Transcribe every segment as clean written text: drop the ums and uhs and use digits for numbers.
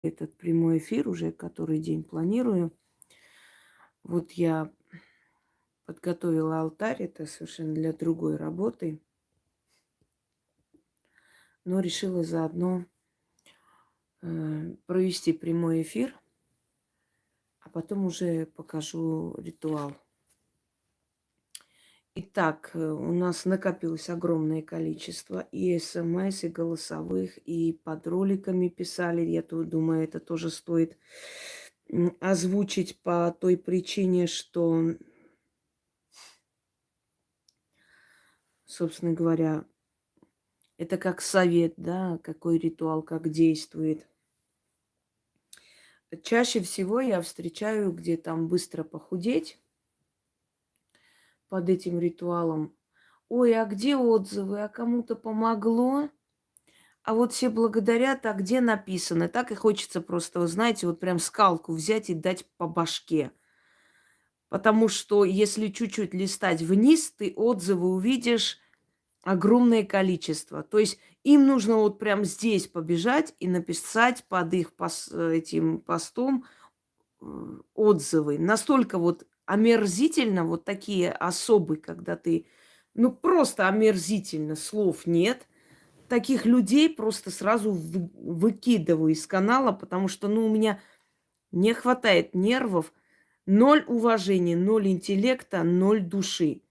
этот прямой эфир уже который день планирую. Вот я подготовила алтарь, это совершенно для другой работы, но решила заодно провести прямой эфир, а потом уже покажу ритуал. Итак, у нас накопилось огромное количество и СМС, и голосовых, и под роликами писали. Я тут думаю, это тоже стоит озвучить по той причине, что, собственно говоря, это как совет, да, какой ритуал, как действует. Чаще всего я встречаю, где там быстро похудеть под этим ритуалом. Ой, а где отзывы? А кому-то помогло? А вот все благодарят, а где написано? Так и хочется просто, вы знаете, вот прям скалку взять и дать по башке. Потому что если чуть-чуть листать вниз, ты отзывы увидишь огромное количество. То есть им нужно вот прям здесь побежать и написать под их этим постом отзывы. Настолько вот омерзительно, вот такие особые, когда ты, ну просто омерзительно, слов нет. Таких людей просто сразу выкидываю из канала, потому что, ну, у меня не хватает нервов, ноль уважения, ноль интеллекта, ноль души.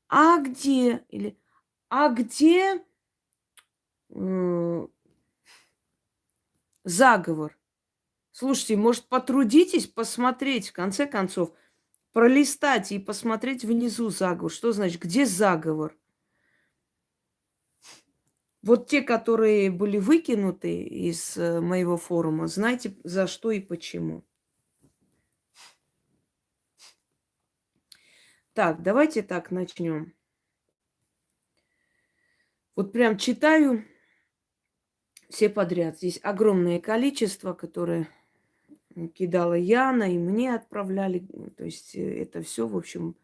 А где? Или а где заговор? Слушайте, может, потрудитесь посмотреть, в конце концов, пролистать и посмотреть внизу заговор. Что значит, где заговор? Вот те, которые были выкинуты из моего форума, знаете, за что и почему. Так, давайте так начнем. Вот прям читаю все подряд. Здесь огромное количество, которое кидала Яна, и мне отправляли. То есть это все, в общем,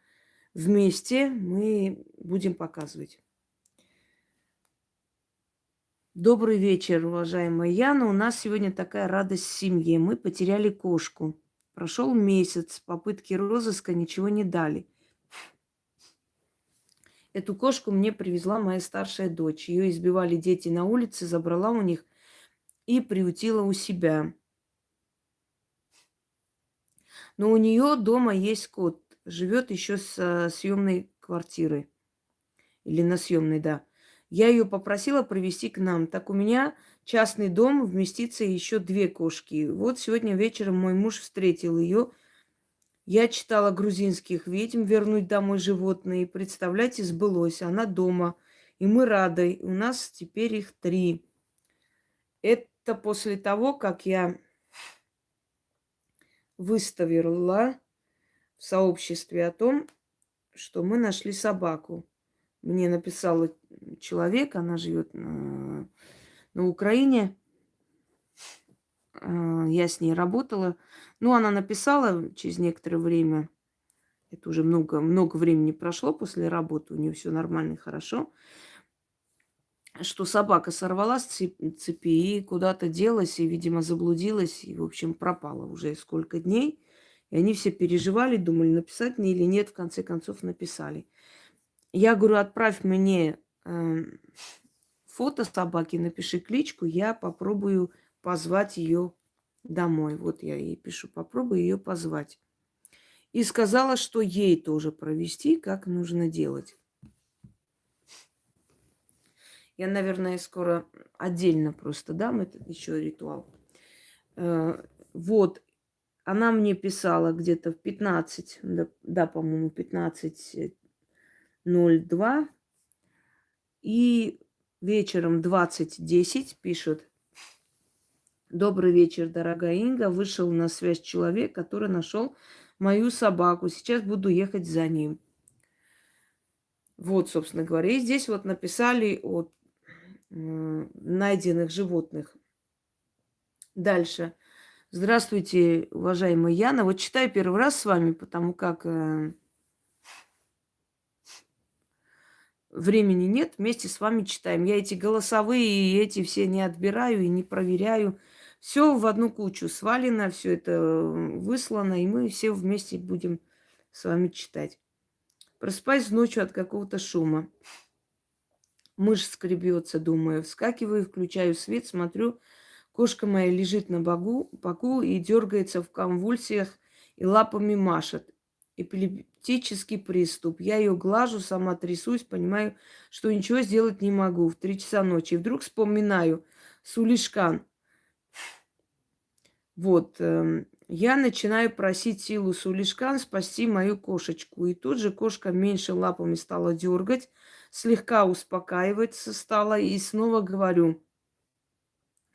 вместе мы будем показывать. Добрый вечер, уважаемая Яна. У нас сегодня такая радость в семье. Мы потеряли кошку. Прошел месяц, попытки розыска ничего не дали. Эту кошку мне привезла моя старшая дочь. Ее избивали дети на улице, забрала у них и приютила у себя. Но у нее дома есть кот. Живет еще с съемной квартиры. Или на съемной, да. Я ее попросила привезти к нам. Так у меня частный дом, вместится еще две кошки. Вот сегодня вечером мой муж встретил ее. Я читала грузинских ведьм «Вернуть домой животные». Представляете, сбылось. Она дома. И мы рады. У нас теперь их три. Это после того, как я выставила в сообществе о том, что мы нашли собаку. Мне написала человек, она живет на Украине. Я с ней работала. Ну, она написала через некоторое время, это уже много времени прошло после работы, у нее все нормально и хорошо, что собака сорвалась с цепи и куда-то делась, и, видимо, заблудилась, и, в общем, пропала уже сколько дней. И они все переживали, думали, написать мне или нет. В конце концов, написали. Я говорю, отправь мне фото собаки, напиши кличку, я попробую позвать ее домой. Вот я ей пишу, попробую ее позвать. И сказала, что ей тоже провести, как нужно делать. Я, наверное, скоро отдельно просто дам этот еще ритуал. Вот, она мне писала где-то в 15, да, по-моему, 15:02. И вечером 20:10 пишет: добрый вечер, дорогая Инга. Вышел на связь человек, который нашел мою собаку. Сейчас буду ехать за ним. Вот, собственно говоря. И здесь вот написали о найденных животных. Дальше. Здравствуйте, уважаемая Яна. Вот читаю первый раз с вами, потому как времени нет. Вместе с вами читаем. Я эти голосовые и эти все не отбираю и не проверяю. Все в одну кучу свалено, все это выслано, и мы все вместе будем с вами читать. Просыпаюсь ночью от какого-то шума. Мышь скребется, думаю. Вскакиваю, включаю свет, смотрю. Кошка моя лежит на боку и дергается в конвульсиях и лапами машет. Эпилептический приступ. Я ее глажу, сама трясусь, понимаю, что ничего сделать не могу. В 3 часа ночи. И вдруг вспоминаю Сулишкан. Вот. Я начинаю просить силу Сулишкан спасти мою кошечку. И тут же кошка меньше лапами стала дергать, слегка успокаиваться стала. И снова говорю,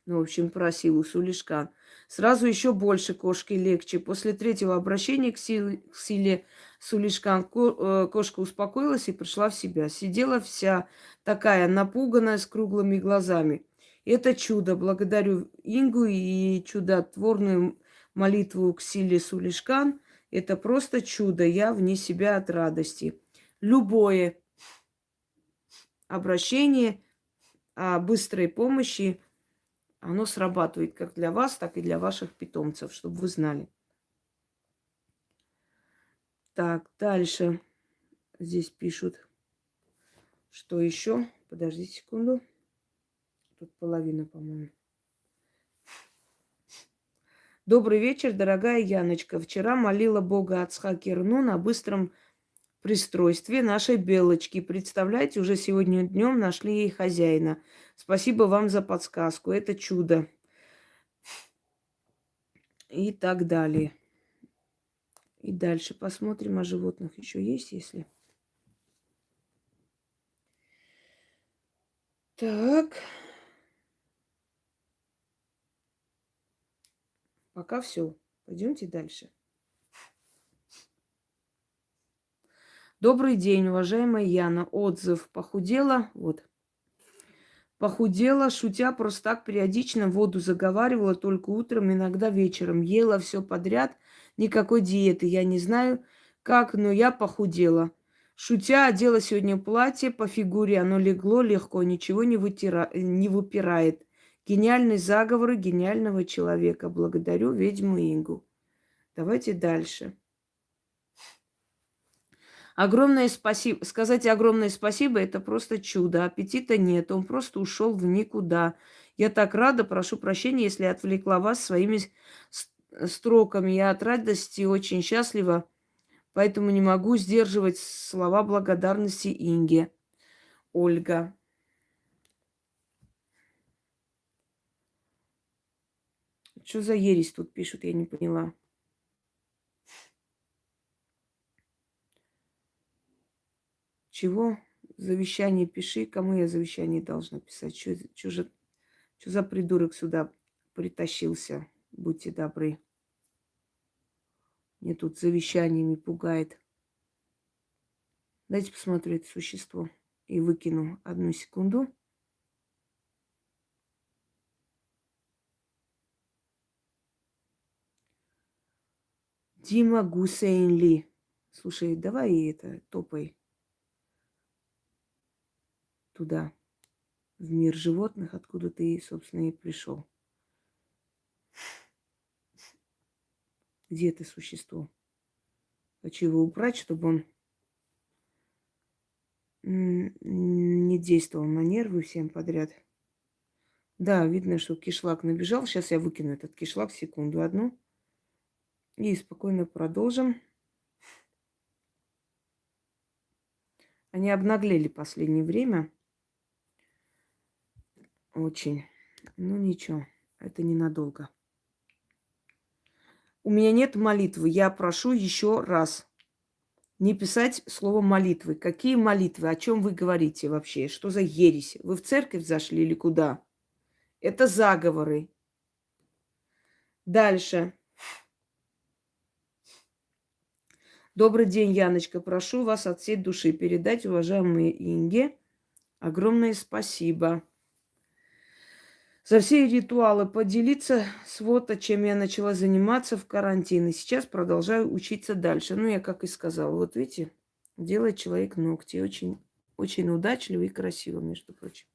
ну, в общем, про силу Сулишкан. Сразу еще больше кошке легче. После 3-го обращения к силе Сулишкан кошка успокоилась и пришла в себя. Сидела вся такая напуганная, с круглыми глазами. Это чудо. Благодарю Ингу и чудотворную молитву к силе Сулишкан. Это просто чудо. Я вне себя от радости. Любое обращение о быстрой помощи, оно срабатывает как для вас, так и для ваших питомцев, чтобы вы знали. Так, дальше здесь пишут, что еще. Подождите секунду. Тут половина, по-моему. Добрый вечер, дорогая Яночка. Вчера молила Бога Ацхак-Ирну на быстром пристройстве нашей белочки. Представляете, уже сегодня днем нашли ей хозяина. Спасибо вам за подсказку. Это чудо. И так далее. И дальше посмотрим, о животных еще есть, если... Так. Пока все. Пойдемте дальше. Добрый день, уважаемая Яна. Отзыв. Похудела. Вот. Похудела, шутя, просто так периодично воду заговаривала только утром, иногда вечером. Ела все подряд. Никакой диеты. Я не знаю, как, но я похудела. Шутя, одела сегодня платье, по фигуре оно легло легко, ничего не выпирает. Гениальный заговор гениального человека. Благодарю ведьму Ингу. Давайте дальше. Огромное спасибо. Сказать огромное спасибо – это просто чудо. Аппетита нет, он просто ушел в никуда. Я так рада, прошу прощения, если отвлекла вас своими строками. Я от радости очень счастлива, поэтому не могу сдерживать слова благодарности Инге. Ольга. Что за ересь тут пишут, я не поняла. Чего? Завещание пиши. Кому я завещание должна писать? Что за придурок сюда притащился? Будьте добры. Мне тут завещаниями пугает. Дайте посмотрю это существо. И выкину. Одну секунду. Дима Гусейнли. Слушай, давай это, топай туда, в мир животных, откуда ты, собственно, и пришел. Где это существо? Хочу его убрать, чтобы он не действовал на нервы всем подряд. Да, видно, что кишлак набежал. Сейчас я выкину этот кишлак, секунду одну. И спокойно продолжим. Они обнаглели в последнее время. Очень. Ну ничего, это ненадолго. У меня нет молитвы. Я прошу еще раз не писать слово молитвы. Какие молитвы? О чем вы говорите вообще? Что за ересь? Вы в церковь зашли или куда? Это заговоры. Дальше. Добрый день, Яночка. Прошу вас от всей души передать уважаемой Инге огромное спасибо за все ритуалы, поделиться с вот, чем я начала заниматься в карантине. Сейчас продолжаю учиться дальше. Ну, я как и сказала. Вот видите, делает человек ногти. Очень, очень удачливо и красиво, между прочим.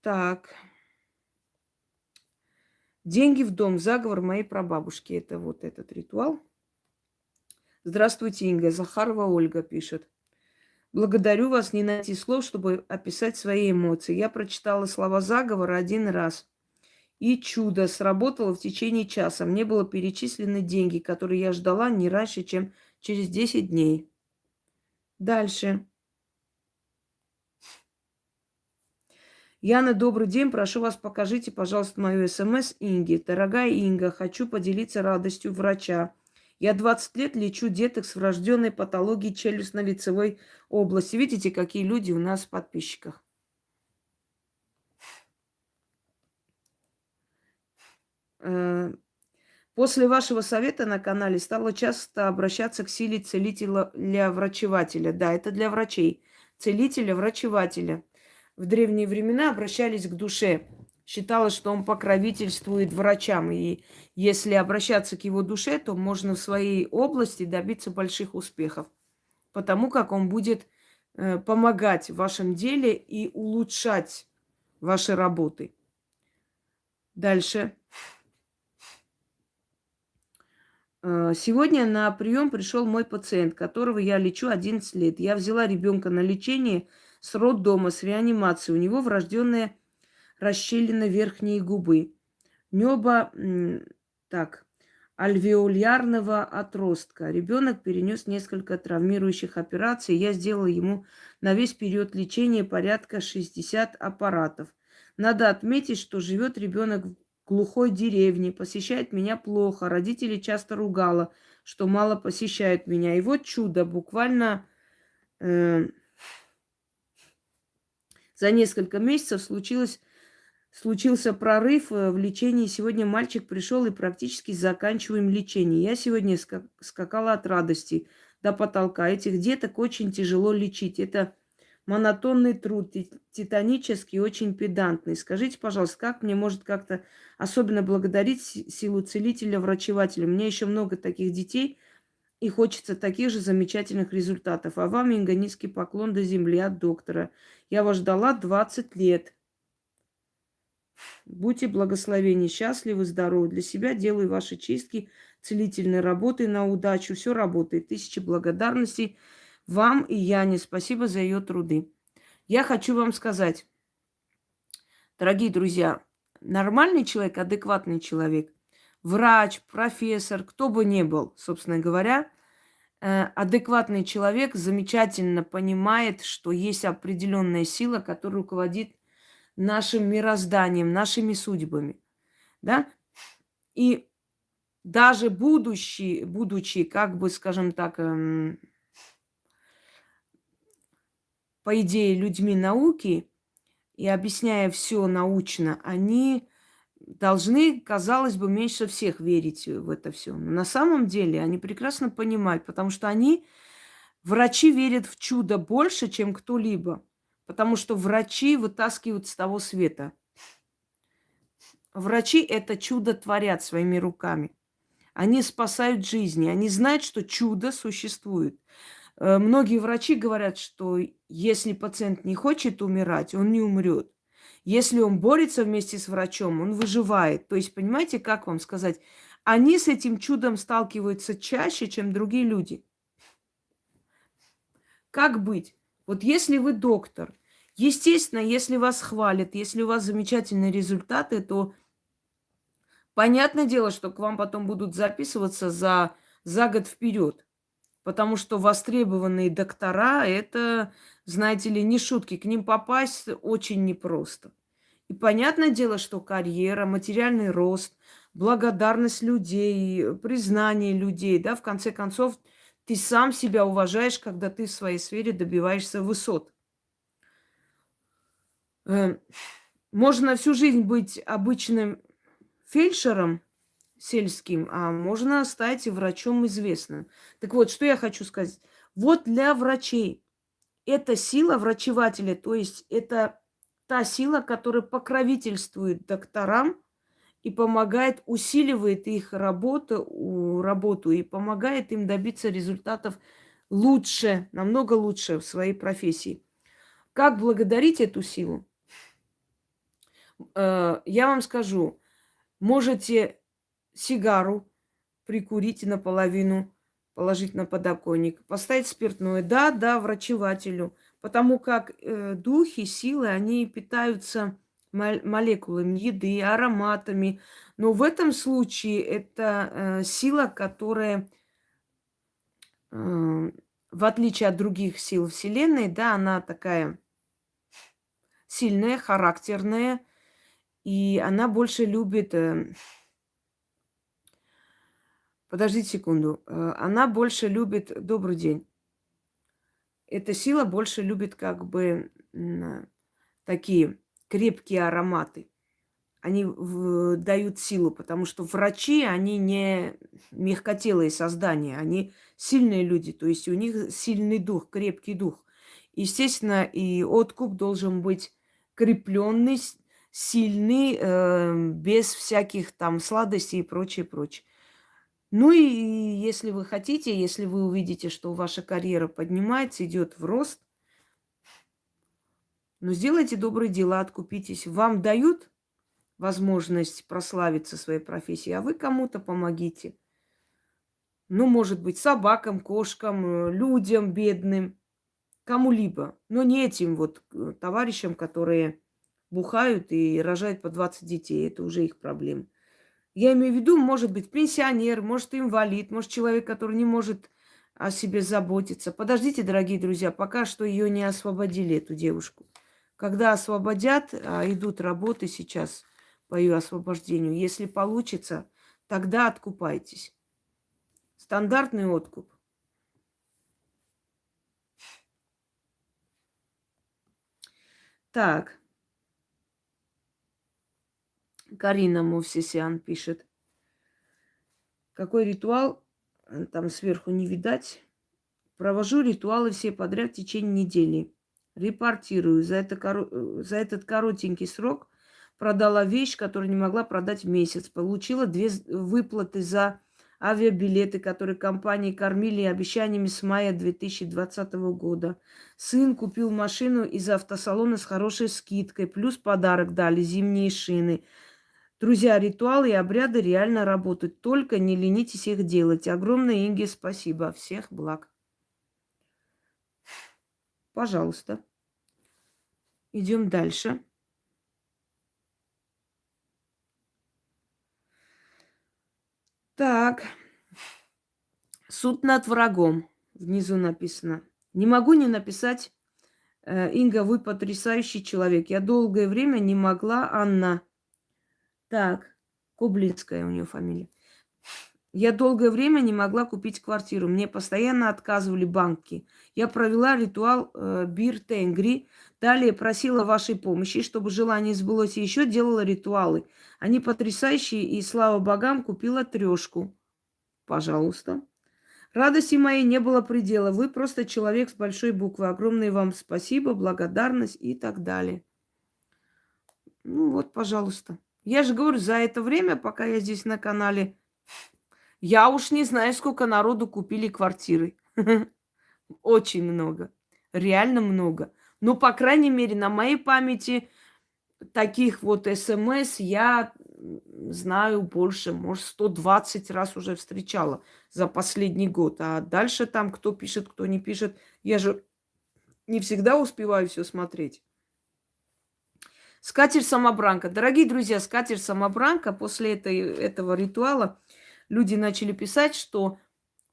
Так. Деньги в дом. Заговор моей прабабушки. Это вот этот ритуал. Здравствуйте, Инга. Захарова Ольга пишет. Благодарю вас, не найти слов, чтобы описать свои эмоции. Я прочитала слова заговора один раз. И чудо сработало в течение часа. Мне было перечислены деньги, которые я ждала не раньше, чем через 10 дней. Дальше. Яна, добрый день. Прошу вас, покажите, пожалуйста, мою СМС Инге. Дорогая Инга, хочу поделиться радостью врача. Я 20 лет лечу деток с врожденной патологией челюстно-лицевой области. Видите, какие люди у нас в подписчиках. После вашего совета на канале стала часто обращаться к силе целителя-врачевателя. Да, это для врачей. Целителя-врачевателя. В древние времена обращались к душе. Считалось, что он покровительствует врачам. И если обращаться к его душе, то можно в своей области добиться больших успехов. Потому как он будет помогать в вашем деле и улучшать ваши работы. Дальше. Сегодня на прием пришел мой пациент, которого я лечу 11 лет. Я взяла ребенка на лечение с роддома, с реанимацией. У него врожденная расщелина верхней губы. Небо, альвеолярного отростка. Ребенок перенес несколько травмирующих операций. Я сделала ему на весь период лечения порядка 60 аппаратов. Надо отметить, что живет ребенок в глухой деревне, посещает меня плохо. Родители часто ругала, что мало посещают меня. И вот чудо, буквально за несколько месяцев случился прорыв в лечении. Сегодня мальчик пришел и практически заканчиваем лечение. Я сегодня скакала от радости до потолка. Этих деток очень тяжело лечить. Это монотонный труд, титанический, очень педантный. Скажите, пожалуйста, как мне может как-то особенно благодарить силу целителя, врачевателя? У меня еще много таких детей, и хочется таких же замечательных результатов. А вам, Инга, низкий поклон до земли от доктора. Я вас ждала 20 лет. Будьте благословенны, счастливы, здоровы. Для себя делаю ваши чистки, целительные работы на удачу. Все работает. Тысячи благодарностей вам и Яне. Спасибо за ее труды. Я хочу вам сказать, дорогие друзья, нормальный человек, адекватный человек, врач, профессор, кто бы ни был, собственно говоря, адекватный человек замечательно понимает, что есть определенная сила, которая руководит нашим мирозданием, нашими судьбами, да? И даже будучи, как бы, скажем так, по идее, людьми науки и объясняя все научно, они должны, казалось бы, меньше всех верить в это все. Но на самом деле они прекрасно понимают, потому что врачи верят в чудо больше, чем кто-либо. Потому что врачи вытаскивают с того света. Врачи это чудо творят своими руками. Они спасают жизни. Они знают, что чудо существует. Многие врачи говорят, что если пациент не хочет умирать, он не умрет. Если он борется вместе с врачом, он выживает. То есть, понимаете, как вам сказать? Они с этим чудом сталкиваются чаще, чем другие люди. Как быть? Вот если вы доктор, естественно, если вас хвалят, если у вас замечательные результаты, то понятное дело, что к вам потом будут записываться за год вперед. Потому что востребованные доктора – это, знаете ли, не шутки. К ним попасть очень непросто. И понятное дело, что карьера, материальный рост, благодарность людей, признание людей, да, в конце концов, ты сам себя уважаешь, когда ты в своей сфере добиваешься высот. Можно всю жизнь быть обычным фельдшером сельским, а можно стать врачом известным. Так вот, что я хочу сказать. Вот для врачей эта сила врачевателя, то есть это та сила, которая покровительствует докторам и помогает, усиливает их работу и помогает им добиться результатов лучше, намного лучше в своей профессии. Как благодарить эту силу? Я вам скажу, можете сигару прикурить наполовину, положить на подоконник, поставить спиртное. Да, да, врачевателю. Потому как духи, силы, они питаются молекулами еды, ароматами. Но в этом случае это сила, которая, в отличие от других сил Вселенной, да, она такая сильная, характерная, и она больше любит... Подождите секунду. Она больше любит... Добрый день. Эта сила больше любит как бы такие крепкие ароматы. Они дают силу, потому что врачи, они не мягкотелые создания, они сильные люди, то есть у них сильный дух, крепкий дух. Естественно, и откуп должен быть крепленный, сильный, без всяких там сладостей и прочее, прочее. Ну и если вы хотите, если вы увидите, что ваша карьера поднимается, идет в рост, ну сделайте добрые дела, откупитесь. Вам дают возможность прославиться своей профессией, а вы кому-то помогите. Ну, может быть, собакам, кошкам, людям бедным, кому-либо. Но не этим вот товарищам, которые бухают и рожают по 20 детей. Это уже их проблемы. Я имею в виду, может быть, пенсионер, может, инвалид, может, человек, который не может о себе заботиться. Подождите, дорогие друзья, пока что ее не освободили, эту девушку. Когда освободят, идут работы сейчас по ее освобождению. Если получится, тогда откупайтесь. Стандартный откуп. Так, Карина Мовсисян пишет. Какой ритуал? Там сверху не видать. Провожу ритуалы все подряд в течение недели. Репортирую. За этот коротенький срок продала вещь, которую не могла продать в месяц. Получила 2 выплаты за авиабилеты, которые компании кормили обещаниями с мая 2020 года. Сын купил машину из автосалона с хорошей скидкой. Плюс подарок дали, зимние шины. Друзья, ритуалы и обряды реально работают. Только не ленитесь их делать. Огромное Инге спасибо. Всех благ. Пожалуйста. Идем дальше. Так. Суд над врагом. Внизу написано. Не могу не написать. Инга, вы потрясающий человек. Я долгое время не могла, Анна. Так. Кублинская у нее фамилия. Я долгое время не могла купить квартиру. Мне постоянно отказывали банки. Я провела ритуал Бир Тенгри. Далее просила вашей помощи, чтобы желание сбылось. И еще делала ритуалы. Они потрясающие, и слава богам, купила 3. Пожалуйста. Радости моей не было предела. Вы просто человек с большой буквы. Огромное вам спасибо, благодарность и так далее. Ну вот, пожалуйста. Я же говорю, за это время, пока я здесь на канале, я уж не знаю, сколько народу купили квартиры. Очень много. Реально много. Но, по крайней мере, на моей памяти таких вот СМС я знаю больше, может, 120 раз уже встречала за последний год. А дальше там кто пишет, кто не пишет. Я же не всегда успеваю все смотреть. Скатерть-самобранка. Дорогие друзья, скатерть-самобранка. После этого ритуала люди начали писать, что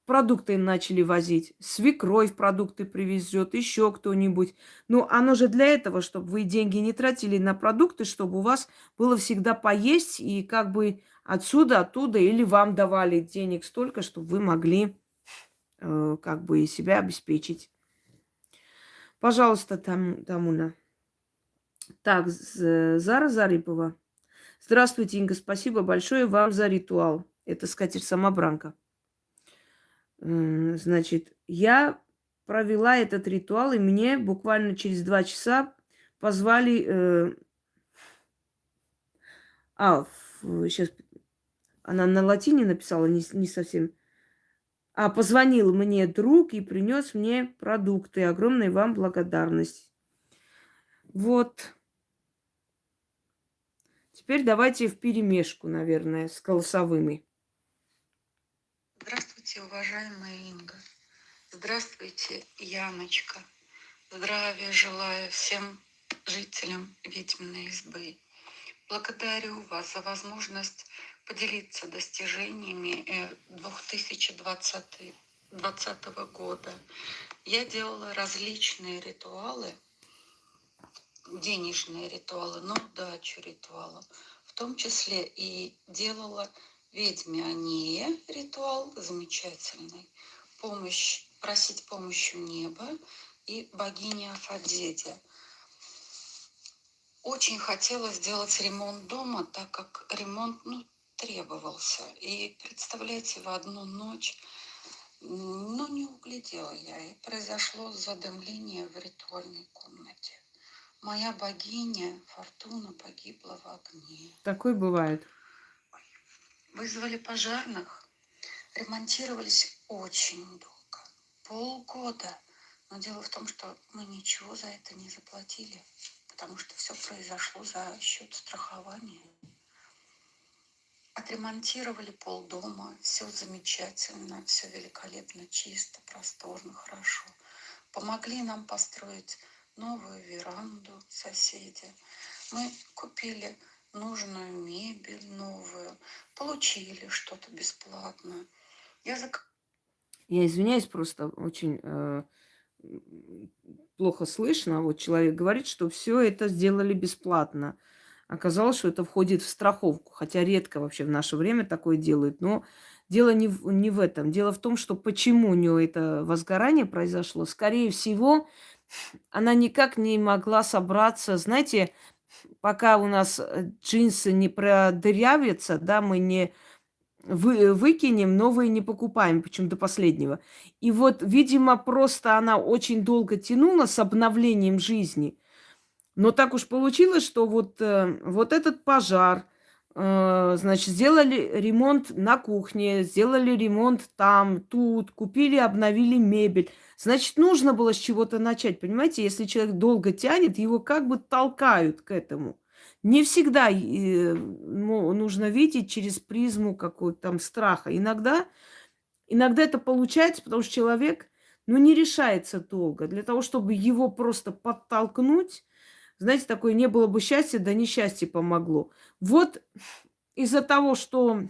продукты им начали возить. Свекровь продукты привезет, еще кто-нибудь. Ну, оно же для этого, чтобы вы деньги не тратили на продукты, чтобы у вас было всегда поесть, и как бы отсюда, оттуда, или вам давали денег столько, чтобы вы могли как бы себя обеспечить. Пожалуйста, Тамуна. Так, Зара Зарипова. Здравствуйте, Инга, спасибо большое вам за ритуал. Это скатерть-самобранка. Значит, я провела этот ритуал, и мне буквально через 2 часа позвали... сейчас она на латине написала, не совсем. Позвонил мне друг и принес мне продукты. Огромная вам благодарность. Вот. теперь давайте вперемешку, наверное, с голосовыми. Здравствуйте, уважаемая Инга. Здравствуйте, Яночка. Здравия желаю всем жителям Ведьминой избы. Благодарю вас за возможность поделиться достижениями 2020 года. Я делала различные ритуалы, денежные ритуалы, на удачу ритуалы, в том числе и делала ведьме Ание ритуал замечательный, просить помощи у неба и богини Афродите. Очень хотела сделать ремонт дома, так как ремонт требовался. И представляете, в одну ночь, не углядела я, и произошло задымление в ритуальной комнате. Моя богиня Фортуна погибла в огне. Такое бывает. Вызвали пожарных, ремонтировались очень долго, полгода. Но дело в том, что мы ничего за это не заплатили, потому что все произошло за счет страхования. Отремонтировали полдома, все замечательно, все великолепно, чисто, просторно, хорошо. Помогли нам построить новую веранду соседи. Мы купили нужную мебель новую, получили что-то бесплатно. Я извиняюсь, просто очень плохо слышно. Вот человек говорит, что все это сделали бесплатно. Оказалось, что это входит в страховку, хотя редко вообще в наше время такое делают. Но дело не в этом. Дело в том, что почему у нее это возгорание произошло. Скорее всего, она никак не могла собраться. Знаете, пока у нас джинсы не продырявятся, да, мы не выкинем, новые не покупаем, причем до последнего. И вот, видимо, просто она очень долго тянула с обновлением жизни. Но так уж получилось, что вот этот пожар, значит, сделали ремонт на кухне, сделали ремонт там, тут, купили, обновили мебель. Значит, нужно было с чего-то начать, понимаете? Если человек долго тянет, его как бы толкают к этому. Не всегда нужно видеть через призму какого-то там страха. Иногда это получается, потому что человек, не решается долго. Для того, чтобы его просто подтолкнуть, знаете, такое не было бы счастья, да несчастье помогло. Вот из-за того, что...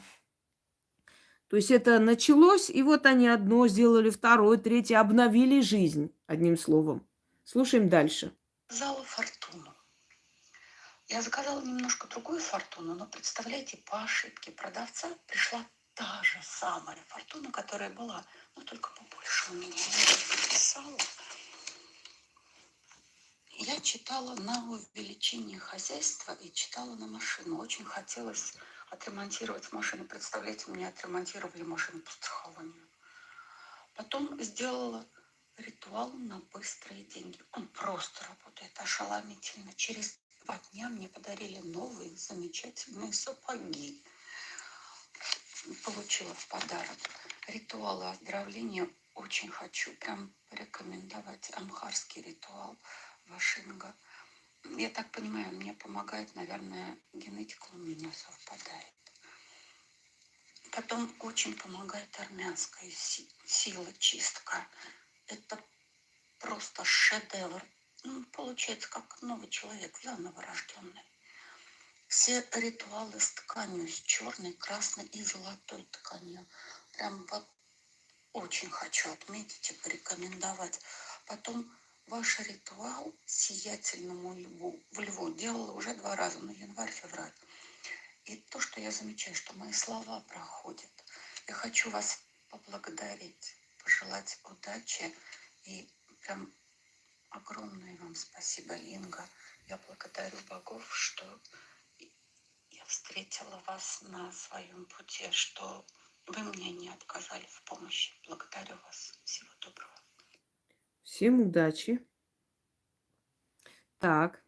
То есть это началось, и вот они одно сделали, второе, третье, обновили жизнь, одним словом. Слушаем дальше. Заказала фортуну. Я заказала немножко другую фортуну, но представляете, по ошибке продавца пришла та же самая фортуна, которая была, но только побольше у меня. Я записала. Я читала на увеличение хозяйства и читала на машину. Очень хотелось отремонтировать машину. Представляете, мне отремонтировали машину по страхованию. Потом сделала ритуал на быстрые деньги. Он просто работает ошеломительно. Через 2 дня мне подарили новые замечательные сапоги. Получила в подарок. Ритуалы оздоровления очень хочу прям порекомендовать. Амхарский ритуал Вашинга. Я так понимаю, мне помогает, наверное, генетика у меня совпадает. Потом очень помогает армянская сила, чистка. Это просто шедевр. Получается, как новый человек, заново рожденный. Все ритуалы с тканью, с черной, красной и золотой тканью. Прям вот очень хочу отметить и порекомендовать. Потом ваш ритуал сиятельному льву, в льву делала уже 2 раза, на январь-февраль. И то, что я замечаю, что мои слова проходят. Я хочу вас поблагодарить, пожелать удачи и прям огромное вам спасибо, Инга. Я благодарю богов, что я встретила вас на своем пути, что вы мне не отказали в помощи. Благодарю вас. Всего доброго. Всем удачи. Так.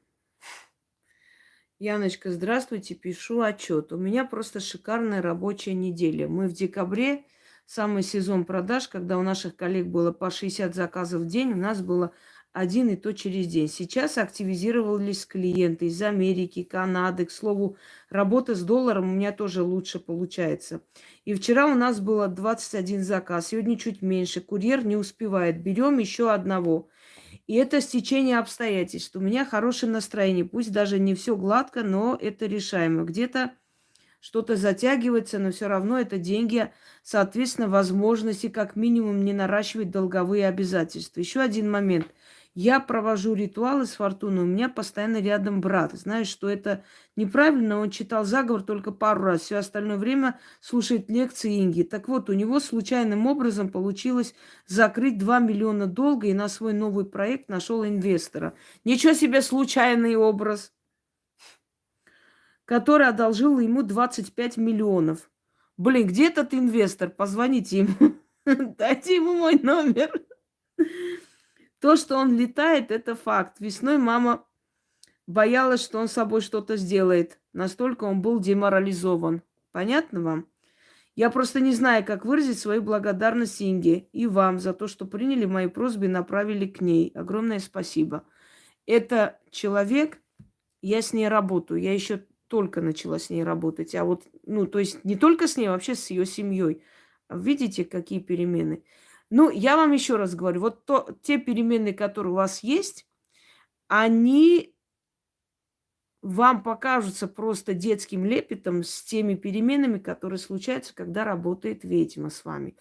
Яночка, здравствуйте, пишу отчет. У меня просто шикарная рабочая неделя. Мы в декабре, самый сезон продаж, когда у наших коллег было по 60 заказов в день, у нас было один и то через день. Сейчас активизировались клиенты из Америки, Канады. К слову, работа с долларом у меня тоже лучше получается. И вчера у нас было 21 заказ, сегодня чуть меньше. Курьер не успевает. Берем еще одного. И это стечение обстоятельств. У меня хорошее настроение. Пусть даже не все гладко, но это решаемо. Где-то что-то затягивается, но все равно это деньги, соответственно, возможности как минимум не наращивать долговые обязательства. Еще один момент. Я провожу ритуалы с фортуной, у меня постоянно рядом брат. Знаешь, что это неправильно, он читал заговор только пару раз, все остальное время слушает лекции Инги. Так вот, у него случайным образом получилось закрыть 2 миллиона долга и на свой новый проект нашел инвестора. Ничего себе случайный образ, который одолжил ему 25 миллионов. Блин, где этот инвестор? Позвоните ему. Дайте ему мой номер. То, что он летает, это факт. Весной мама боялась, что он с собой что-то сделает. Настолько он был деморализован. Понятно вам? Я просто не знаю, как выразить свою благодарность Инге и вам за то, что приняли мои просьбы и направили к ней. Огромное спасибо. Это человек, я с ней работаю. Я еще только начала с ней работать. А вот, ну, то есть не только с ней, а вообще с ее семьей. Видите, какие перемены? Ну, я вам еще раз говорю, вот те перемены, которые у вас есть, они вам покажутся просто детским лепетом с теми переменами, которые случаются, когда работает ведьма с вами.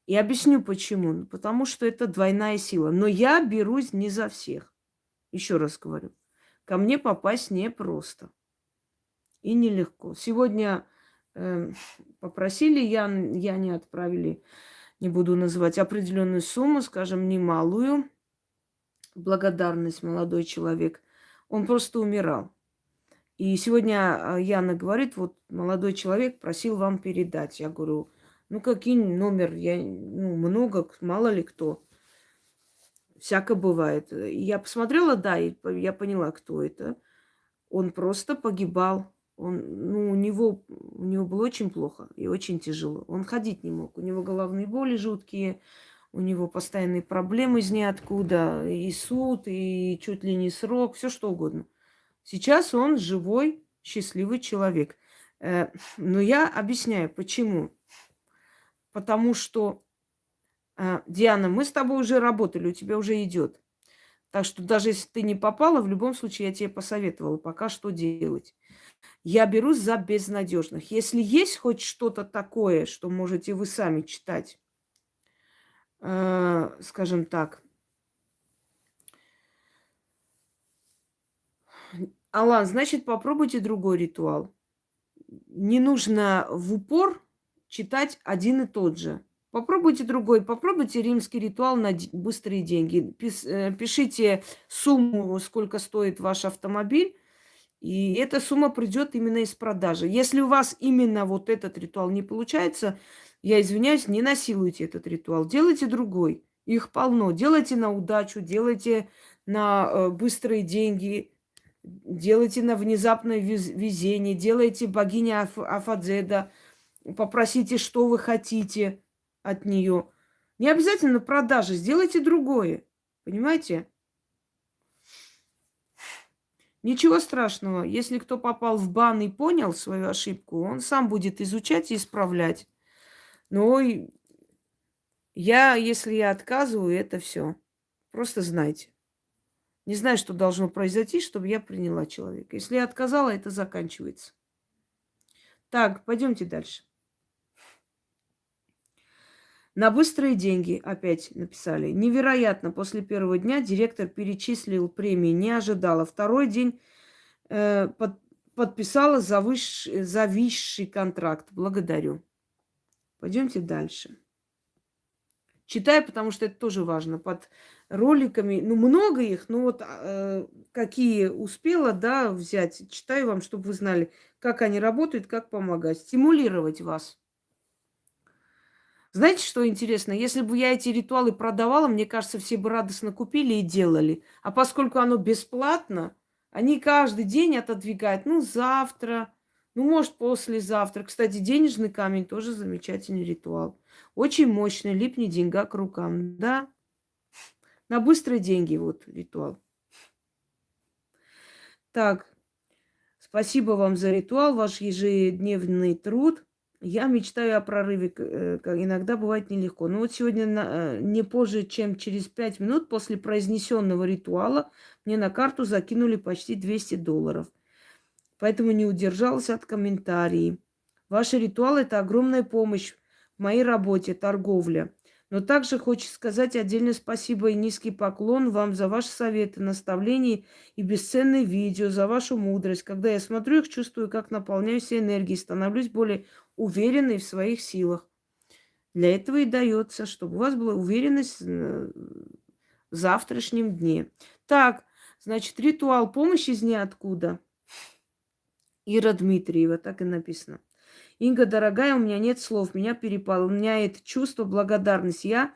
И объясню почему. Ну, потому что это двойная сила. Но я берусь не за всех. Еще раз говорю. Ко мне попасть непросто. И нелегко. Сегодня попросили Яне отправили, не буду называть, определенную сумму, скажем, немалую. Благодарность, молодой человек. Он просто умирал. И сегодня Яна говорит, вот молодой человек просил вам передать. Я говорю, ну какой номер, много, мало ли кто. Всяко бывает. И я посмотрела, да, и я поняла, кто это. Он просто погибал. У него было очень плохо и очень тяжело. Он ходить не мог. У него головные боли жуткие, у него постоянные проблемы из ниоткуда. И суд, и чуть ли не срок, все что угодно. Сейчас он живой, счастливый человек. Но я объясняю, почему. Потому что, Диана, мы с тобой уже работали, у тебя уже идет. Так что даже если ты не попала, в любом случае я тебе посоветовала пока что делать. Я берусь за безнадежных. Если есть хоть что-то такое, что можете вы сами читать, скажем так, Алан, значит, попробуйте другой ритуал. Не нужно в упор читать один и тот же. Попробуйте другой. Попробуйте римский ритуал на быстрые деньги. Пишите сумму, сколько стоит ваш автомобиль, и эта сумма придет именно из продажи. Если у вас именно вот этот ритуал не получается, я извиняюсь, не насилуйте этот ритуал. Делайте другой. Их полно. Делайте на удачу, делайте на быстрые деньги, делайте на внезапное везение, делайте богиня Афадзеда, попросите, что вы хотите от нее. Не обязательно продажи, сделайте другое. Понимаете? Ничего страшного. Если кто попал в бан и понял свою ошибку, он сам будет изучать и исправлять. Но если я отказываю, это все. Просто знайте. Не знаю, что должно произойти, чтобы я приняла человека. Если я отказала, это заканчивается. Так, пойдемте дальше. На быстрые деньги опять написали. Невероятно, после первого дня директор перечислил премии, не ожидала. Второй день подписала зависший контракт. Благодарю. Пойдемте дальше. Читаю, потому что это тоже важно. Под роликами, много их, но вот какие успела, да, взять. Читаю вам, чтобы вы знали, как они работают, как помогать. Стимулировать вас. Знаете, что интересно? Если бы я эти ритуалы продавала, мне кажется, все бы радостно купили и делали. А поскольку оно бесплатно, они каждый день отодвигают. Завтра, может, послезавтра. Кстати, денежный камень тоже замечательный ритуал. Очень мощный, липни деньга к рукам, да? На быстрые деньги вот ритуал. Так, спасибо вам за ритуал, ваш ежедневный труд. Я мечтаю о прорыве. Иногда бывает нелегко. Но вот сегодня не позже, чем через 5 минут после произнесенного ритуала мне на карту закинули почти $200. Поэтому не удержалась от комментариев. Ваши ритуалы – это огромная помощь в моей работе, торговля. Но также хочется сказать отдельное спасибо и низкий поклон вам за ваши советы, наставления и бесценные видео, за вашу мудрость. Когда я смотрю их, чувствую, как наполняюсь энергией, становлюсь более уверенной в своих силах. Для этого и дается, чтобы у вас была уверенность в завтрашнем дне. Так, значит, ритуал помощи из ниоткуда. Ира Дмитриева, так и написано. Инга, дорогая, у меня нет слов, меня переполняет чувство благодарности. Я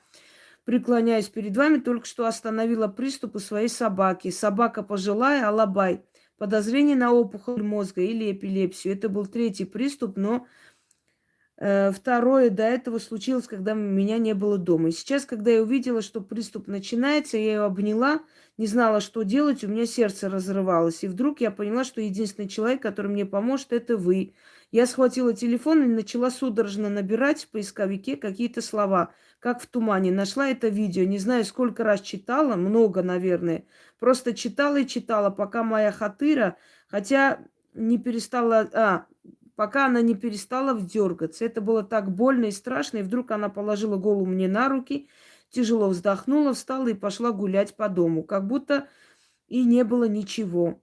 преклоняюсь перед вами, только что остановила приступ у своей собаки. Собака пожилая, алабай. Подозрение на опухоль мозга или эпилепсию. Это был третий приступ, но второе до этого случилось, когда меня не было дома. И сейчас, когда я увидела, что приступ начинается, я ее обняла, не знала, что делать, у меня сердце разрывалось. И вдруг я поняла, что единственный человек, который мне поможет, это вы. Я схватила телефон и начала судорожно набирать в поисковике какие-то слова, как в тумане. Нашла это видео, не знаю, сколько раз читала, много, наверное. Просто читала и читала, пока моя хатыра, хотя не перестала... пока она не перестала дергаться. Это было так больно и страшно. И вдруг она положила голову мне на руки, тяжело вздохнула, встала и пошла гулять по дому. Как будто и не было ничего.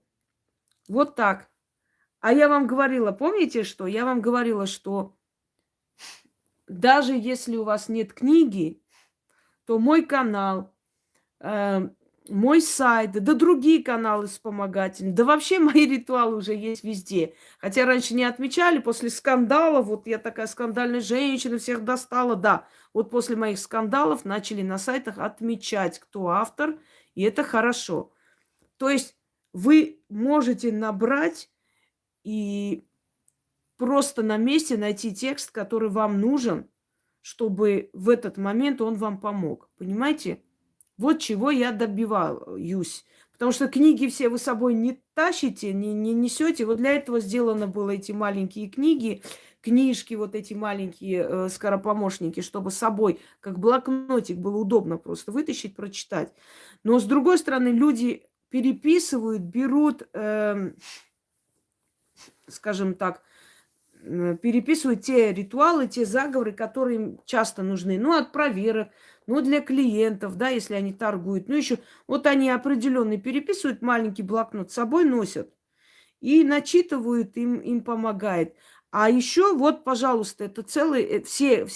Вот так. А я вам говорила, помните что? Я вам говорила, что даже если у вас нет книги, то мой канал, мой сайт, да другие каналы вспомогательные, да вообще мои ритуалы уже есть везде. Хотя раньше не отмечали, после скандалов, вот я такая скандальная женщина, всех достала, да. Вот после моих скандалов начали на сайтах отмечать, кто автор, и это хорошо. То есть вы можете набрать и просто на месте найти текст, который вам нужен, чтобы в этот момент он вам помог. Понимаете? Вот чего я добиваюсь. Потому что книги все вы с собой не тащите, не несете. Вот для этого сделаны были эти маленькие книги, книжки, вот эти маленькие скоропомощники, чтобы с собой, как блокнотик, было удобно просто вытащить, прочитать. Но с другой стороны, люди переписывают, берут, скажем так, переписывают те ритуалы, те заговоры, которые им часто нужны. Ну, от проверок, ну, для клиентов, да, если они торгуют. Ну, еще вот они определенные переписывают, маленький блокнот с собой носят и начитывают, им помогает. А еще вот, пожалуйста, это целые, все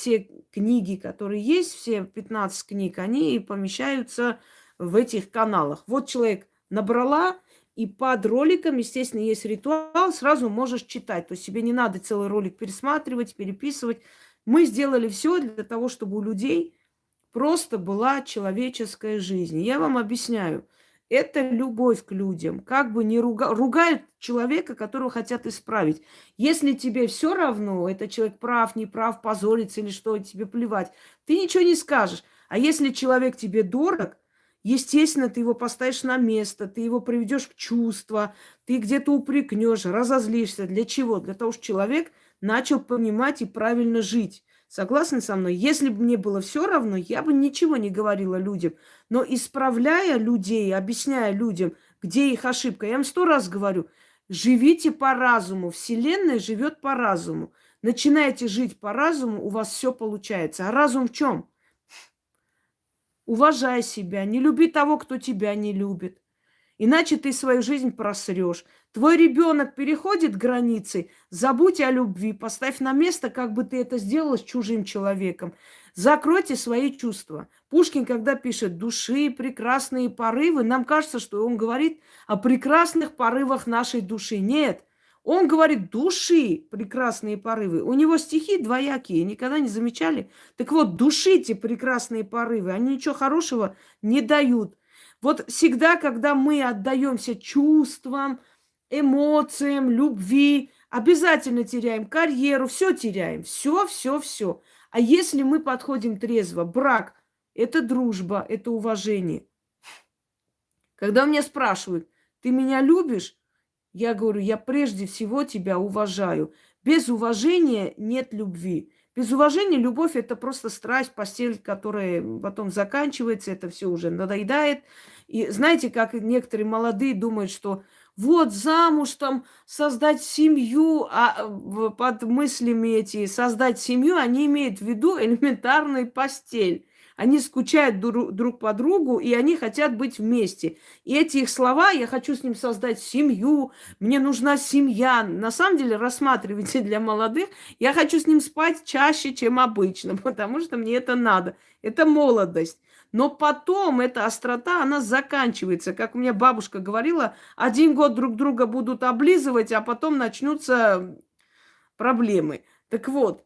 книги, которые есть, все 15 книг, они помещаются в этих каналах. Вот человек набрала, и под роликом, естественно, есть ритуал, сразу можешь читать. То есть тебе не надо целый ролик пересматривать, переписывать. Мы сделали все для того, чтобы у людей просто была человеческая жизнь. Я вам объясняю. Это любовь к людям. Как бы не ругают человека, которого хотят исправить. Если тебе все равно, этот человек прав, не прав, позорится или что, тебе плевать, ты ничего не скажешь. А если человек тебе дорог, естественно, ты его поставишь на место, ты его приведешь в чувство, ты где-то упрекнешь, разозлишься. Для чего? Для того, чтобы человек начал понимать и правильно жить. Согласны со мной? Если бы мне было все равно, я бы ничего не говорила людям. Но исправляя людей, объясняя людям, где их ошибка, я вам 100 раз говорю, живите по разуму. Вселенная живет по разуму. Начинаете жить по разуму, у вас все получается. А разум в чем? Уважай себя, не люби того, кто тебя не любит. Иначе ты свою жизнь просрешь. Твой ребенок переходит границы, забудь о любви, поставь на место, как бы ты это сделала с чужим человеком. Закройте свои чувства. Пушкин, когда пишет «души, прекрасные порывы», нам кажется, что он говорит о прекрасных порывах нашей души. Нет, он говорит «души, прекрасные порывы». У него стихи двоякие, никогда не замечали? Так вот, душите прекрасные порывы, они ничего хорошего не дают. Вот всегда, когда мы отдаемся чувствам, эмоциям, любви, обязательно теряем карьеру, все теряем, все. А если мы подходим трезво, брак – это дружба, это уважение. Когда меня спрашивают, ты меня любишь? Я говорю, я прежде всего тебя уважаю. Без уважения нет любви. Без уважения любовь это просто страсть, постель, которая потом заканчивается, это все уже надоедает. И знаете, как некоторые молодые думают, что вот замуж там создать семью, под мыслями эти создать семью они имеют в виду элементарную постель. Они скучают друг по другу, и они хотят быть вместе. И эти их слова, я хочу с ним создать семью, мне нужна семья. На самом деле, рассматривайте для молодых, я хочу с ним спать чаще, чем обычно, потому что мне это надо. Это молодость. Но потом эта острота, она заканчивается. Как у меня бабушка говорила, 1 год друг друга будут облизывать, а потом начнутся проблемы. Так вот,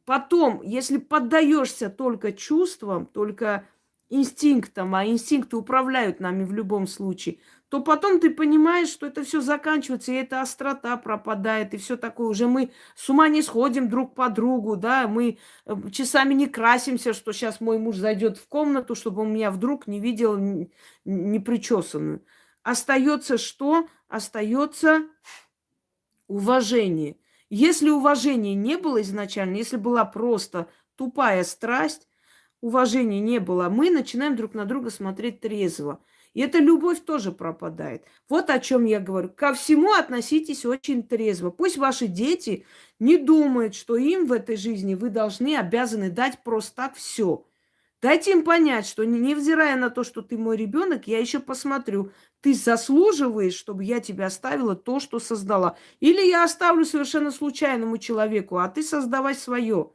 потом, если поддаешься только чувствам, только инстинктам, а инстинкты управляют нами в любом случае, то потом ты понимаешь, что это все заканчивается, и эта острота пропадает, и все такое. Уже мы с ума не сходим друг по другу, да, мы часами не красимся, что сейчас мой муж зайдет в комнату, чтобы он меня вдруг не видел непричесанную. Остается что? Остается уважение. Если уважения не было изначально, если была просто тупая страсть, уважения не было, мы начинаем друг на друга смотреть трезво. И эта любовь тоже пропадает. Вот о чем я говорю. Ко всему относитесь очень трезво. Пусть ваши дети не думают, что им в этой жизни вы должны, обязаны дать просто так все. Дайте им понять, что невзирая на то, что ты мой ребенок, я еще посмотрю, ты заслуживаешь, чтобы я тебе оставила то, что создала. Или я оставлю совершенно случайному человеку, а ты создавай свое.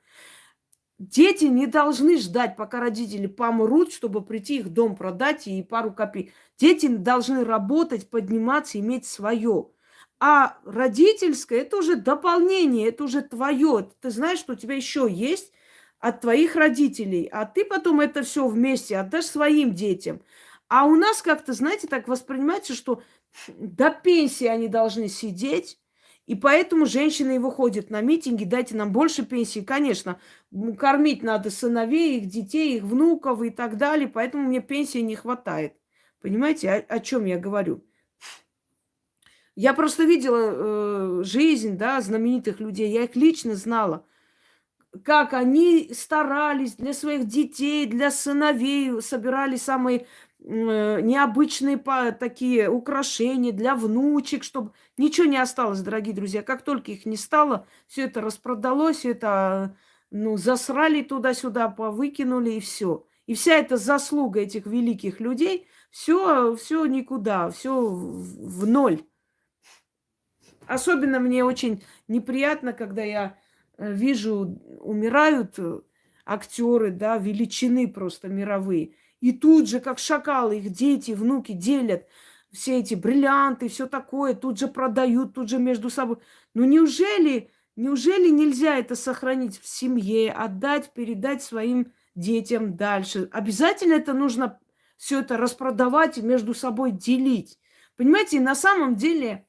Дети не должны ждать, пока родители помрут, чтобы прийти их дом продать и пару копеек. Дети должны работать, подниматься, иметь свое. А родительское – это уже дополнение, это уже твое. Ты знаешь, что у тебя еще есть от твоих родителей, а ты потом это все вместе отдашь своим детям. А у нас как-то, знаете, так воспринимается, что до пенсии они должны сидеть, и поэтому женщины и выходят на митинги, дайте нам больше пенсии. Конечно, кормить надо сыновей, их детей, их внуков и так далее, поэтому мне пенсии не хватает. Понимаете, о чем я говорю? Я просто видела жизнь, да, знаменитых людей, я их лично знала, как они старались для своих детей, для сыновей, собирали самые необычные такие украшения для внучек, чтобы ничего не осталось, дорогие друзья. Как только их не стало, все это распродалось, все это ну, засрали туда-сюда, повыкинули и все. И вся эта заслуга этих великих людей, все никуда, все в ноль. Особенно мне очень неприятно, когда я вижу, умирают актеры, да, величины просто мировые. И тут же, как шакалы, их дети, внуки делят все эти бриллианты, все такое, тут же продают, тут же между собой. Ну неужели нельзя это сохранить в семье, отдать, передать своим детям дальше? Обязательно это нужно все это распродавать и между собой делить. Понимаете, на самом деле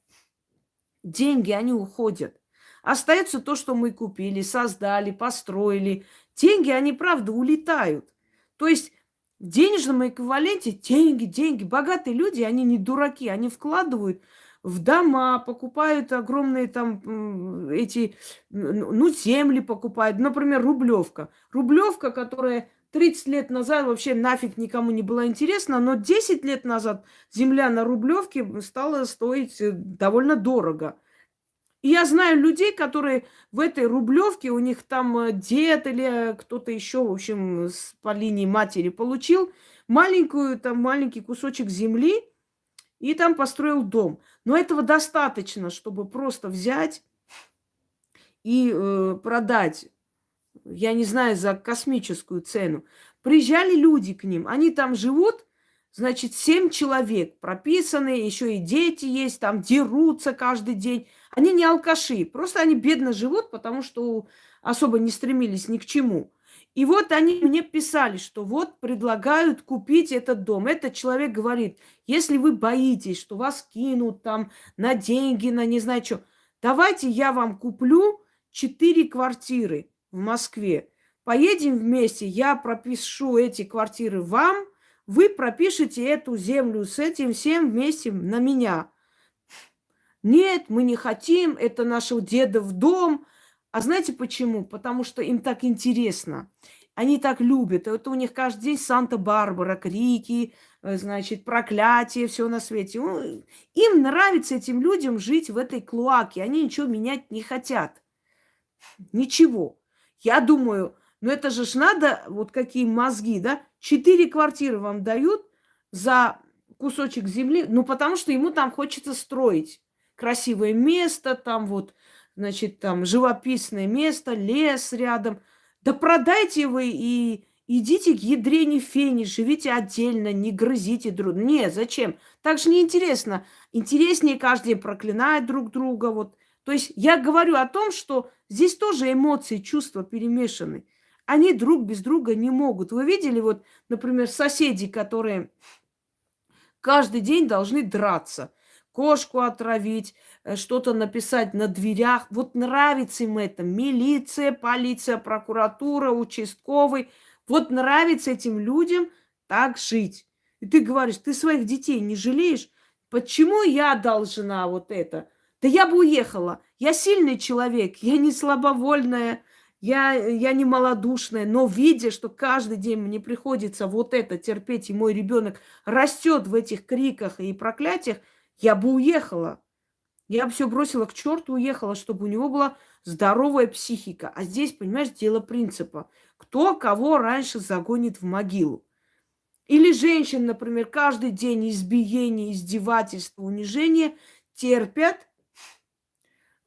деньги, они уходят. Остается то, что мы купили, создали, построили. Деньги, они, правда, улетают. То есть в денежном эквиваленте деньги, деньги. Богатые люди, они не дураки, они вкладывают в дома, покупают огромные там эти, ну, земли покупают. Например, Рублевка. Рублевка, которая 30 лет назад вообще нафиг никому не была интересна, но 10 лет назад земля на Рублевке стала стоить довольно дорого. И я знаю людей, которые в этой Рублевке, у них там дед или кто-то еще, в общем, по линии матери получил маленький кусочек земли и там построил дом. Но этого достаточно, чтобы просто взять и продать, я не знаю, за космическую цену. Приезжали люди к ним, они там живут, значит, 7 человек прописаны, еще и дети есть, там дерутся каждый день. Они не алкаши, просто они бедно живут, потому что особо не стремились ни к чему. И вот они мне писали, что вот предлагают купить этот дом. Этот человек говорит, если вы боитесь, что вас кинут там на деньги, на не знаю что, давайте я вам куплю 4 квартиры в Москве. Поедем вместе, я пропишу эти квартиры вам, вы пропишите эту землю с этим всем вместе на меня. Нет, мы не хотим, это нашего деда в дом. А знаете почему? Потому что им так интересно. Они так любят. Это у них каждый день Санта-Барбара, крики, значит, проклятие, все на свете. Ну, им нравится этим людям жить в этой клоаке. Они ничего менять не хотят. Ничего. Я думаю, ну это же ж надо, вот какие мозги, да? 4 квартиры вам дают за кусочек земли, ну потому что ему там хочется строить. Красивое место, там вот, значит, там живописное место, лес рядом. Да продайте вы и идите к ядрене фени, живите отдельно, не грызите друг друга. Нет, зачем? Так же неинтересно. Интереснее каждый день проклинать друг друга, вот. То есть я говорю о том, что здесь тоже эмоции, чувства перемешаны. Они друг без друга не могут. Вы видели, вот, например, соседи, которые каждый день должны драться, кошку отравить, что-то написать на дверях. Вот нравится им это. Милиция, полиция, прокуратура, участковый. Вот нравится этим людям так жить. И ты говоришь, ты своих детей не жалеешь? Почему я должна вот это? Да я бы уехала. Я сильный человек, я не слабовольная, я не малодушная, но видя, что каждый день мне приходится вот это терпеть, и мой ребенок растет в этих криках и проклятиях, я бы уехала. Я бы все бросила к черту, уехала, чтобы у него была здоровая психика. А здесь, понимаешь, дело принципа. Кто кого раньше загонит в могилу. Или женщин, например, каждый день избиения, издевательства, унижения терпят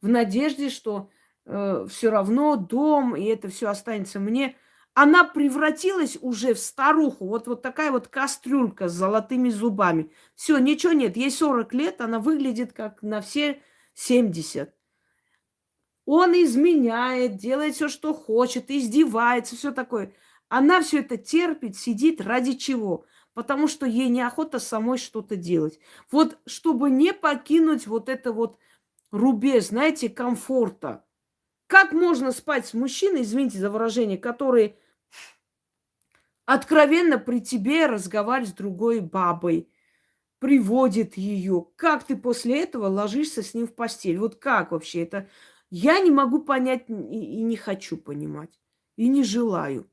в надежде, что все равно дом, и это все останется мне. Она превратилась уже в старуху, вот такая вот кастрюлька с золотыми зубами. Все, ничего нет, ей 40 лет, она выглядит как на все 70. Он изменяет, делает все, что хочет, издевается, все такое. Она все это терпит, сидит ради чего? Потому что ей неохота самой что-то делать. Вот чтобы не покинуть вот это вот рубеж, знаете, комфорта. Как можно спать с мужчиной, извините за выражение, который откровенно при тебе разговаривает с другой бабой, приводит ее? Как ты после этого ложишься с ним в постель? Вот как вообще это? Я не могу понять и не хочу понимать. И не желаю.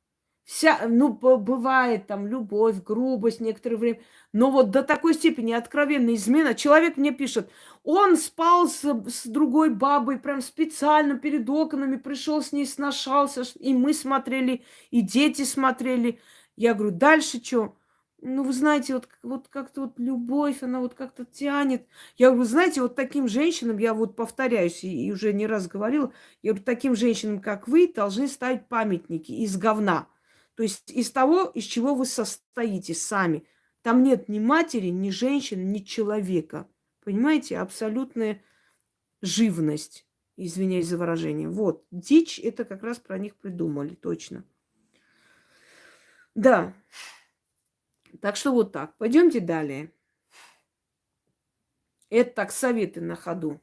Бывает там любовь, грубость некоторое время. Но вот до такой степени откровенная измена. Человек мне пишет, он спал с другой бабой, прям специально перед окнами, пришел с ней, сношался, и мы смотрели, и дети смотрели. Я говорю, дальше что? Ну, вы знаете, вот как-то вот любовь, она вот как-то тянет. Я говорю, знаете, вот таким женщинам, я вот повторяюсь и уже не раз говорила, я говорю, таким женщинам, как вы, должны ставить памятники из говна. То есть из того, из чего вы состоите сами. Там нет ни матери, ни женщины, ни человека. Понимаете? Абсолютная живность. Извиняюсь за выражение. Вот. Дичь, это как раз про них придумали, точно. Да. Так что вот так. Пойдемте далее. Это так, советы на ходу.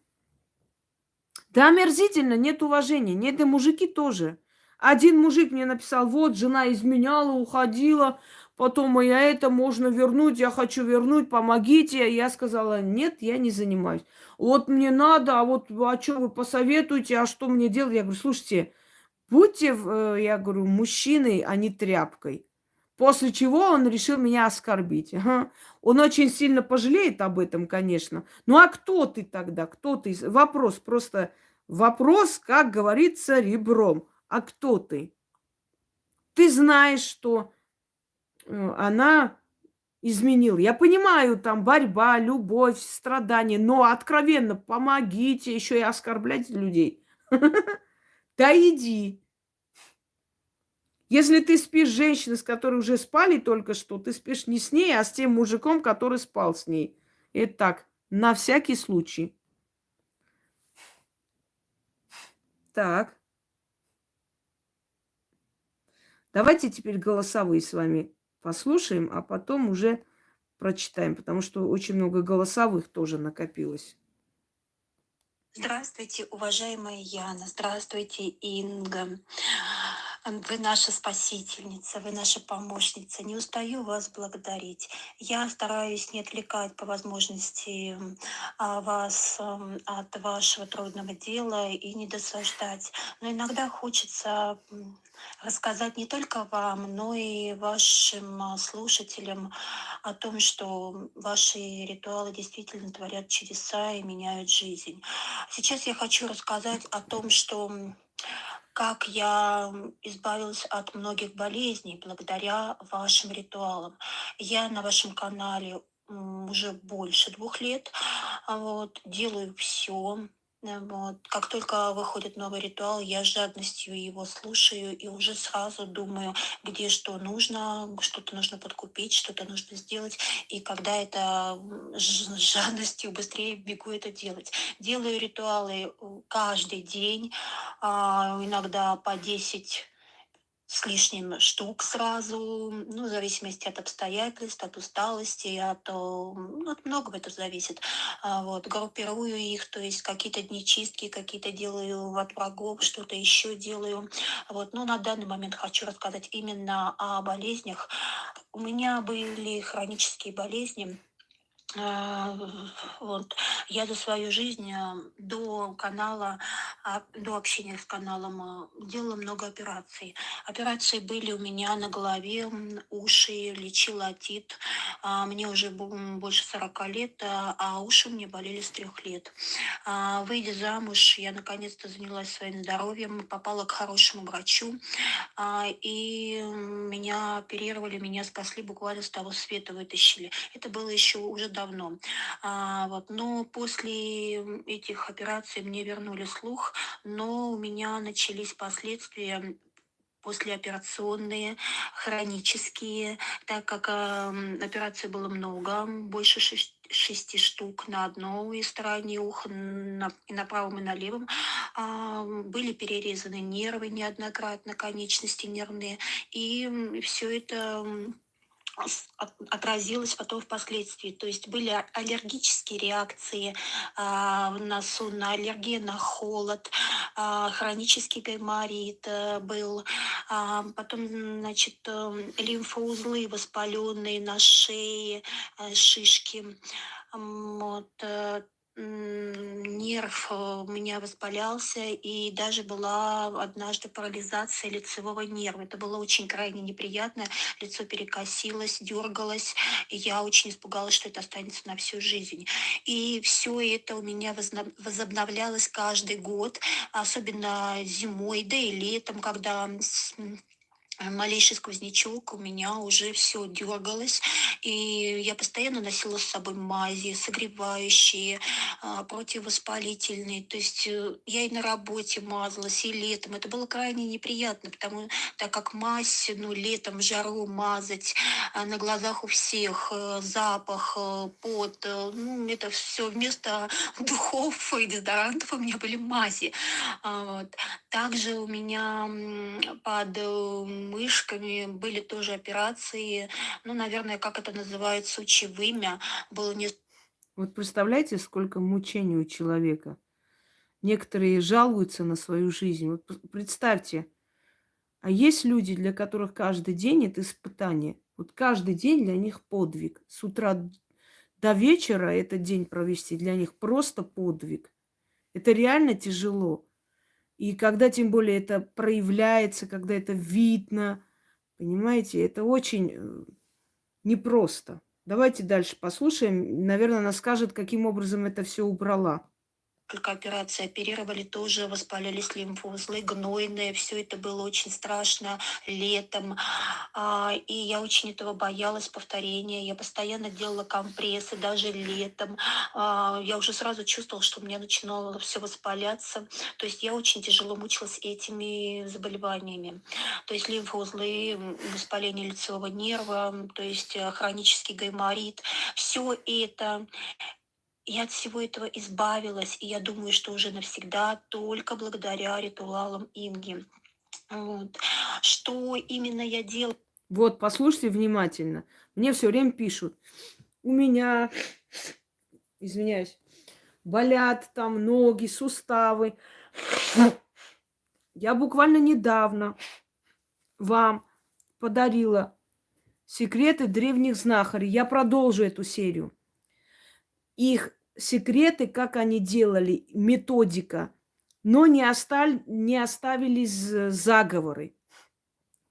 Да, омерзительно, нет уважения. Нет, и мужики тоже. Один мужик мне написал, вот, жена изменяла, уходила, потом я это можно вернуть, я хочу вернуть, помогите. Я сказала, нет, я не занимаюсь. Вот мне надо, а что вы посоветуете, а что мне делать? Я говорю, слушайте, будьте, я говорю, мужчиной, а не тряпкой. После чего он решил меня оскорбить. Ага. Он очень сильно пожалеет об этом, конечно. Ну а кто ты тогда? Кто ты? Вопрос просто. Вопрос, как говорится, ребром. А кто ты? Ты знаешь, что она изменила. Я понимаю, там борьба, любовь, страдания, но откровенно помогите, еще и оскорблять людей. Да иди. Если ты спишь с женщиной, с которой уже спали только что, ты спишь не с ней, а с тем мужиком, который спал с ней. Это так, на всякий случай. Так, давайте теперь голосовые с вами послушаем, а потом уже прочитаем, потому что очень много голосовых тоже накопилось. Здравствуйте, уважаемая Яна. Здравствуйте, Инга. Вы наша спасительница, вы наша помощница. Не устаю вас благодарить. Я стараюсь не отвлекать по возможности вас от вашего трудного дела и не досаждать. Но иногда хочется рассказать не только вам, но и вашим слушателям о том, что ваши ритуалы действительно творят чудеса и меняют жизнь. Сейчас я хочу рассказать о том, что как я избавилась от многих болезней благодаря вашим ритуалам. Я на вашем канале уже больше 2 лет. Вот, делаю все. Вот. Как только выходит новый ритуал, я с жадностью его слушаю и уже сразу думаю, где что нужно, что-то нужно подкупить, что-то нужно сделать. И когда это с жадностью быстрее бегу это делать. Делаю ритуалы каждый день, иногда по 10 с лишним штук сразу, ну, в зависимости от обстоятельств, от усталости, ну, от многого это зависит. Вот, группирую их, то есть какие-то дни чистки, какие-то делаю от врагов, что-то еще делаю. Вот, но на данный момент хочу рассказать именно о болезнях. У меня были хронические болезни, а, вот. Я за свою жизнь до канала, до общения с каналом делала много операций. Операции были у меня на голове, уши, лечила отит. Мне уже больше 40 лет, а уши у меня болели с 3 лет. Выйдя замуж, я наконец-то занялась своим здоровьем, попала к хорошему врачу. И меня оперировали, меня спасли, буквально с того света вытащили. Это было еще уже давно. Вот. Но после этих операций мне вернули слух, но у меня начались последствия послеоперационные, хронические, так как операций было много, больше 6 штук на одной стороне уха, и на правом, и на левом. Были перерезаны нервы неоднократно, конечности нервные, и все это отразилось потом впоследствии. То есть были аллергические реакции в носу, на аллергию на холод, хронический гайморит был, потом, значит, лимфоузлы воспаленные на шее, шишки. Вот, нерв у меня воспалялся, и даже была однажды парализация лицевого нерва. Это было очень крайне неприятно. Лицо перекосилось, дергалось, и я очень испугалась, что это останется на всю жизнь. И все это у меня возобновлялось каждый год, особенно зимой, да и летом, когда малейший сквознячок, у меня уже все дергалось, и я постоянно носила с собой мази, согревающие, противовоспалительные. То есть я и на работе мазалась, и летом. Это было крайне неприятно, так как мазь, ну, летом в жару мазать, на глазах у всех, запах, пот, ну, это все вместо духов и дезодорантов у меня были мази. Вот. Также у меня под мышками были тоже операции, ну, наверное, как это называют, сучьевыми. Было не... Вот представляете, сколько мучений у человека. Некоторые жалуются на свою жизнь. Вот представьте, а есть люди, для которых каждый день это испытание. Вот каждый день для них подвиг. С утра до вечера этот день провести для них просто подвиг. Это реально тяжело. И когда тем более это проявляется, когда это видно, понимаете, это очень непросто. Давайте дальше послушаем. Наверное, она скажет, каким образом это все убрала. Только операции оперировали, тоже воспалились лимфоузлы, гнойные, все это было очень страшно летом. И я очень этого боялась, повторения. Я постоянно делала компрессы, даже летом. Я уже сразу чувствовала, что у меня начинало все воспаляться. То есть я очень тяжело мучилась этими заболеваниями. То есть лимфоузлы, воспаление лицевого нерва, то есть хронический гайморит. Все это я от всего этого избавилась, и я думаю, что уже навсегда только благодаря ритуалам Инги. Вот. Что именно я делала? Вот, послушайте внимательно. Мне все время пишут. У меня, извиняюсь, болят там ноги, суставы. Я буквально недавно вам подарила секреты древних знахарей. Я продолжу эту серию. Их секреты, как они делали, методика, но не оставили заговоры.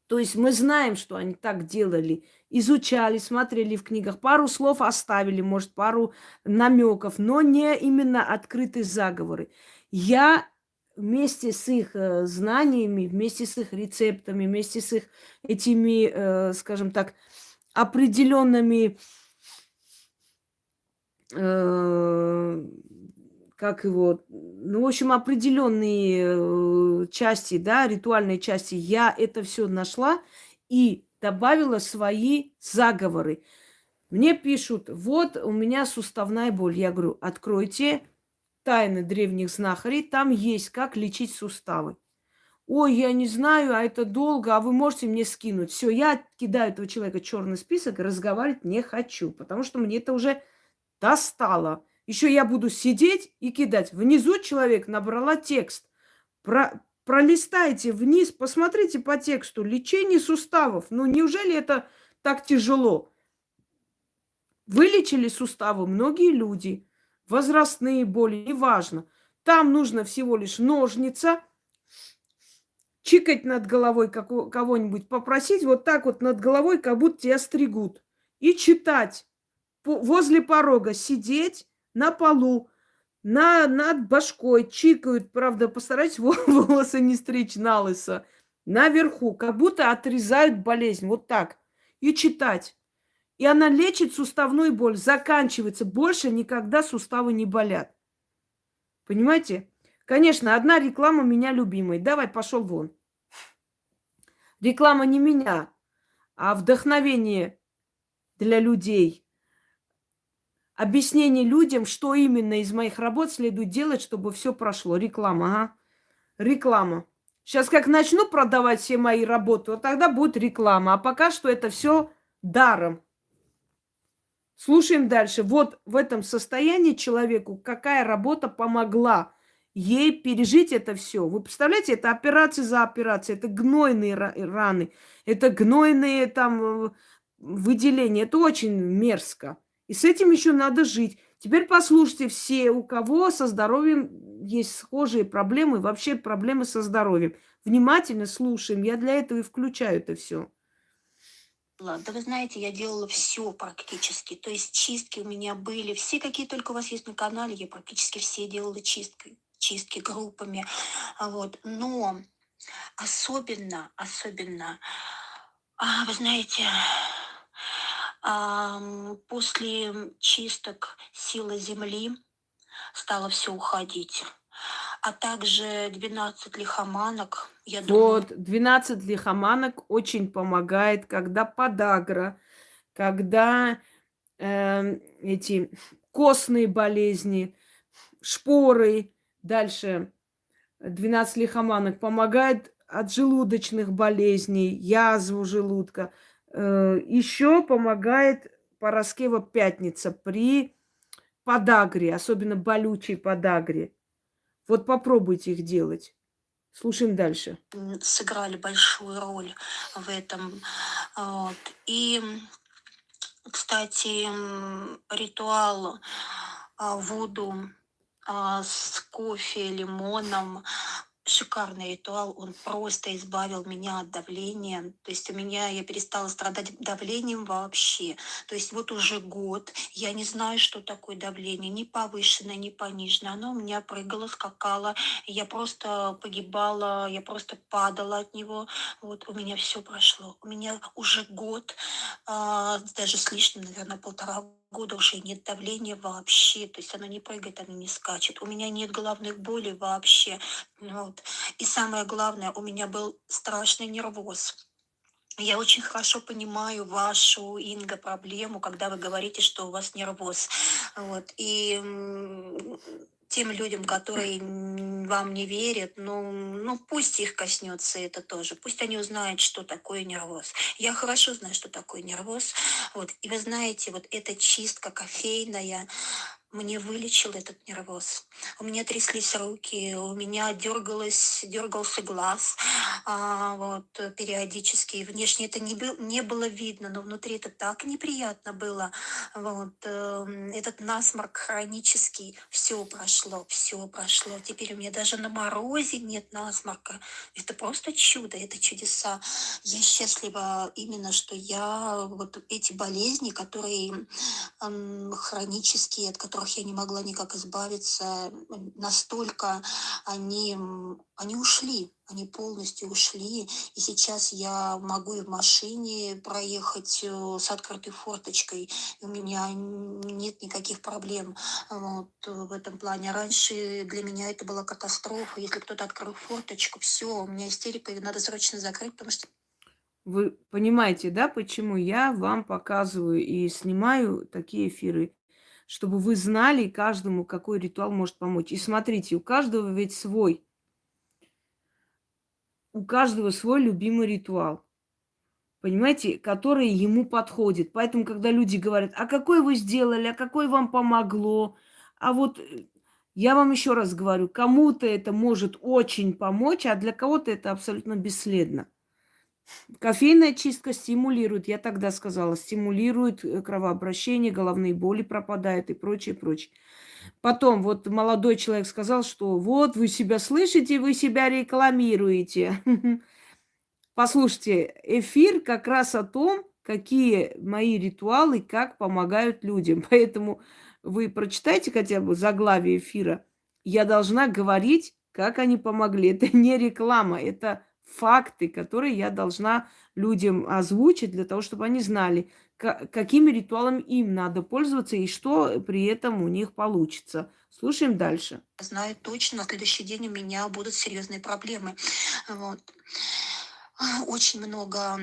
То есть мы знаем, что они так делали, изучали, смотрели в книгах, пару слов оставили, может, пару намеков, но не именно открытые заговоры. Я вместе с их знаниями, вместе с их рецептами, вместе с их этими, скажем так, определенными э, как его, ну, в общем, определенные части, да, ритуальные части, я это все нашла и добавила свои заговоры. Мне пишут, вот у меня суставная боль. Я говорю, откройте тайны древних знахарей, там есть, как лечить суставы. Ой, я не знаю, а это долго, а вы можете мне скинуть. Все, я кидаю этого человека в черный список и разговаривать не хочу, потому что мне это уже достало. Еще я буду сидеть и кидать. Внизу человек набрала текст. Пролистайте вниз, посмотрите по тексту. Лечение суставов. Ну, неужели это так тяжело? Вылечили суставы многие люди. Возрастные боли, неважно. Там нужно всего лишь ножница, чикать над головой кого-нибудь, попросить вот так вот над головой, как будто тебя стригут. И читать. Возле порога сидеть на полу, над башкой чикают, правда, постарайтесь волосы не стричь на лысо, наверху, как будто отрезают болезнь, вот так, и читать. И она лечит суставную боль, заканчивается, больше никогда суставы не болят. Понимаете? Конечно, одна реклама меня любимой. Давай, пошел вон. Реклама не меня, а вдохновение для людей. Объяснение людям, что именно из моих работ следует делать, чтобы все прошло. Реклама, ага. Реклама. Сейчас как начну продавать все мои работы, вот тогда будет реклама. А пока что это все даром. Слушаем дальше. Вот в этом состоянии человеку какая работа помогла ей пережить это все. Вы представляете, это операция за операцией, это гнойные раны, это гнойные там выделения. Это очень мерзко. И с этим еще надо жить. Теперь послушайте все, у кого со здоровьем есть схожие проблемы, вообще проблемы со здоровьем. Внимательно слушаем. Я для этого и включаю это все. Да вы знаете, я делала все практически. То есть чистки у меня были. Все, какие только у вас есть на канале, я практически все делала чистки группами. Вот. Но особенно, вы знаете, после чисток силы Земли стало все уходить. А также 12 лихоманок, я думаю, Вот, 12 лихоманок очень помогает, когда подагра, когда эти костные болезни, шпоры. Дальше 12 лихоманок помогает от желудочных болезней, язву желудка. Еще помогает Параскева Пятница при подагре, особенно болючей подагре. Вот попробуйте их делать. Слушаем дальше. сыграли большую роль в этом. Вот. И, кстати, ритуал Вуду с кофе, лимоном, шикарный ритуал, он просто избавил меня от давления. То есть я перестала страдать давлением вообще. То есть вот уже год, я не знаю, что такое давление, ни повышенное, ни пониженное. Оно у меня прыгало, скакало, я просто погибала, я просто падала от него. Вот у меня все прошло. У меня уже год, даже с лишним, наверное, 1,5 года уже нет давления вообще. То есть оно не прыгает, оно не скачет. У меня нет головных болей вообще. Вот. И самое главное, у меня был страшный нервоз. Я очень хорошо понимаю вашу, Инга, проблему, когда вы говорите, что у вас нервоз. Вот. И тем людям, которые вам не верят, ну пусть их коснется это тоже. Пусть они узнают, что такое нервоз. Я хорошо знаю, что такое нервоз. Вот. И вы знаете, вот эта чистка кофейная, мне вылечил этот нервоз. У меня тряслись руки, у меня дергался глаз, периодически. Внешне это не было видно, но внутри это так неприятно было. Этот насморк хронический, все прошло. Теперь у меня даже на морозе нет насморка. Это просто чудо, это чудеса. Я счастлива именно, что я вот эти болезни, которые хронические, от которых я не могла никак избавиться, настолько они ушли, они полностью ушли. И сейчас я могу и в машине проехать с открытой форточкой, и у меня нет никаких проблем в этом плане. Раньше для меня это была катастрофа. Если кто-то открыл форточку, все, у меня истерика, ее надо срочно закрыть, потому что Вы понимаете, да, почему я вам показываю и снимаю такие эфиры? Чтобы вы знали каждому, какой ритуал может помочь. И смотрите, у каждого свой любимый ритуал, понимаете, который ему подходит. Поэтому, когда люди говорят, а какой вы сделали, а какой вам помогло, а вот я вам еще раз говорю, кому-то это может очень помочь, а для кого-то это абсолютно бесследно. Кофейная чистка стимулирует, я тогда сказала, стимулирует кровообращение, головные боли пропадают и прочее, прочее. Потом вот молодой человек сказал, что вот вы себя слышите, вы себя рекламируете. Послушайте, эфир как раз о том, какие мои ритуалы, как помогают людям. Поэтому вы прочитайте хотя бы заглавие эфира. Я должна говорить, как они помогли. Это не реклама, это факты, которые я должна людям озвучить для того, чтобы они знали, какими ритуалами им надо пользоваться и что при этом у них получится. Слушаем дальше. знаю точно, на следующий день у меня будут серьезные проблемы. Вот. Очень много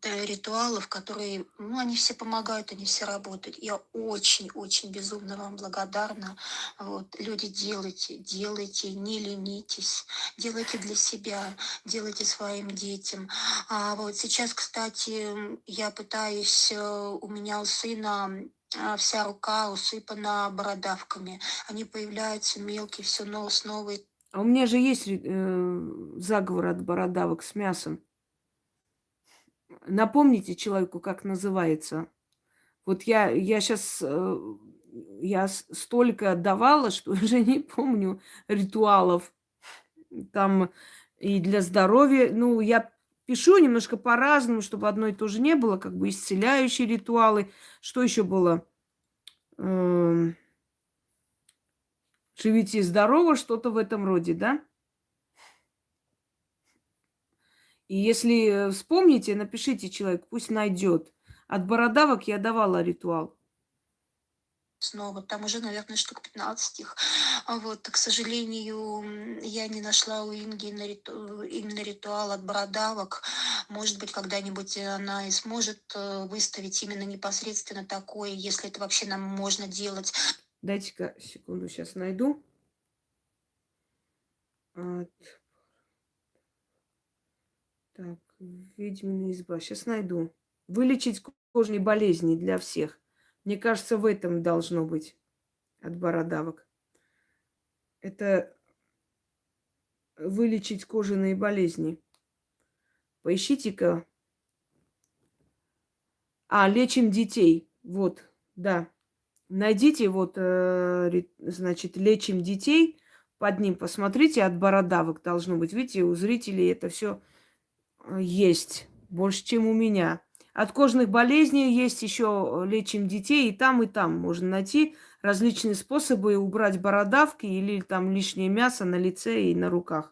ритуалов, которые, ну, они все помогают, они все работают. Я очень-очень безумно вам благодарна. Люди, делайте, не ленитесь, делайте для себя, делайте своим детям. Сейчас, кстати, я пытаюсь, у меня у сына вся рука усыпана бородавками. Они появляются мелкие, все снова и А у меня же есть заговор от бородавок с мясом. Напомните человеку, как называется. Вот я сейчас, столько давала, что уже не помню ритуалов. Там и для здоровья. Ну, я пишу немножко по-разному, чтобы одно и то же не было, как бы исцеляющие ритуалы. Что еще было? Эм, Живите здорово, что-то в этом роде, да? И если вспомните, напишите человеку, пусть найдет. От бородавок я давала ритуал. снова. Там уже, наверное, штук 15 их. К сожалению, я не нашла у Инги именно ритуал от бородавок. Может быть, когда-нибудь она и сможет выставить именно непосредственно такое, если это вообще нам можно делать. Дайте-ка секунду, сейчас найду. А, так, ведьмина изба. Сейчас найду. Вылечить кожные болезни для всех. Мне кажется, в этом должно быть от бородавок. Это вылечить кожаные болезни. Поищите-ка. Лечим детей. Вот, да. Найдите значит, лечим детей. Под ним посмотрите, от бородавок должно быть. Видите, у зрителей это все есть. Больше, чем у меня. От кожных болезней есть еще лечим детей. И там можно найти различные способы убрать бородавки или там лишнее мясо на лице и на руках.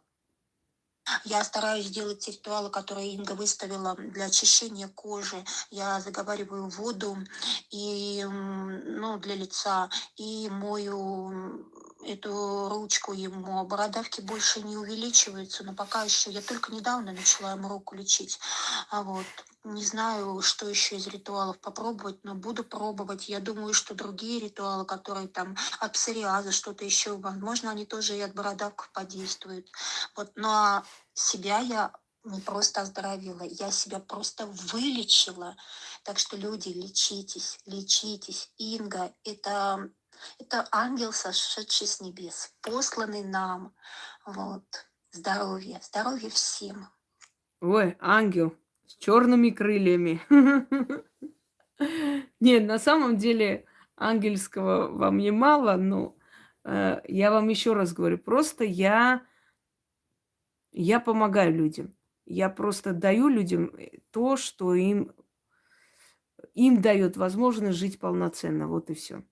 Я стараюсь делать те ритуалы, которые Инга выставила для очищения кожи. Я заговариваю воду для лица и мою эту ручку ему. Бородавки больше не увеличиваются, но пока еще я только недавно начала ему руку лечить. Не знаю, что еще из ритуалов попробовать, но буду пробовать. Я думаю, что другие ритуалы, которые там от псориаза, что-то еще, возможно, они тоже и от бородавок подействуют. Ну а себя я не просто оздоровила, я себя просто вылечила. Так что, люди, лечитесь, лечитесь. Инга — это ангел, сошедший с небес, посланный нам. Вот. Здоровья, здоровья всем. Ой, ангел с черными крыльями. Нет, на самом деле ангельского вам не мало, но я вам еще раз говорю, просто я помогаю людям. Я просто даю людям то, что им дает возможность жить полноценно. Вот и все.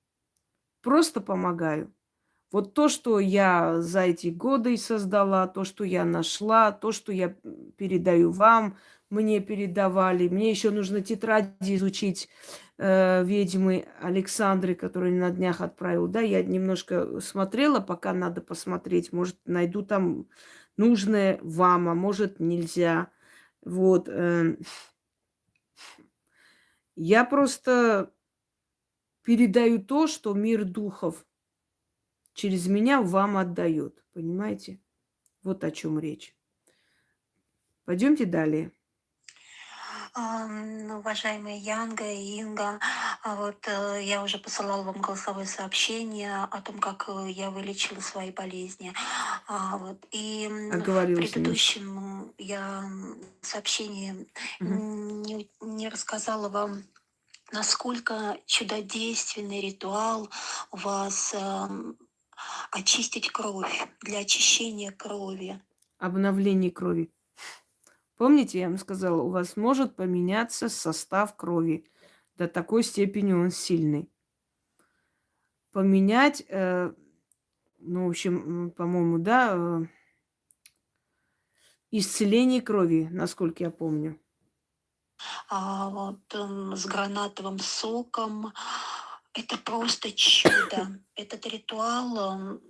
Просто помогаю. Вот то, что я за эти годы создала, то, что я нашла, то, что я передаю вам, мне передавали. Мне еще нужно тетради изучить ведьмы Александры, которую на днях отправил. Да, я немножко смотрела, пока надо посмотреть. Может, найду там нужное вам, а может, нельзя. Вот. Я просто передаю то, что мир духов через меня вам отдает. Понимаете? Вот о чем речь. Пойдемте далее. Уважаемые Янга и Инга, я уже посылала вам голосовое сообщение о том, как я вылечила свои болезни. В Оговорилась немножко. предыдущем я сообщении Мгм. не рассказала вам, насколько чудодейственный ритуал у вас очистить кровь, для очищения крови. Обновление крови. Помните, я вам сказала, у вас может поменяться состав крови. До такой степени он сильный. Поменять, ну, в общем, по-моему, да, исцеление крови, насколько я помню. С гранатовым соком. Это просто чудо. Этот ритуал,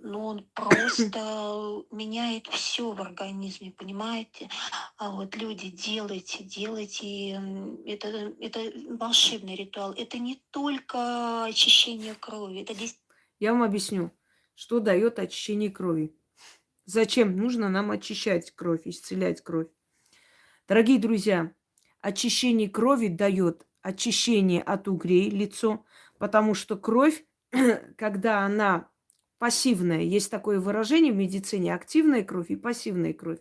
он просто меняет все в организме, понимаете? Люди, делайте, делайте. Это волшебный ритуал. Это не только очищение крови, это Я вам объясню, что дает очищение крови. Зачем нужно нам очищать кровь, исцелять кровь? Дорогие друзья, очищение крови дает очищение от угрей лицо, потому что кровь, когда она пассивная, есть такое выражение в медицине, активная кровь и пассивная кровь.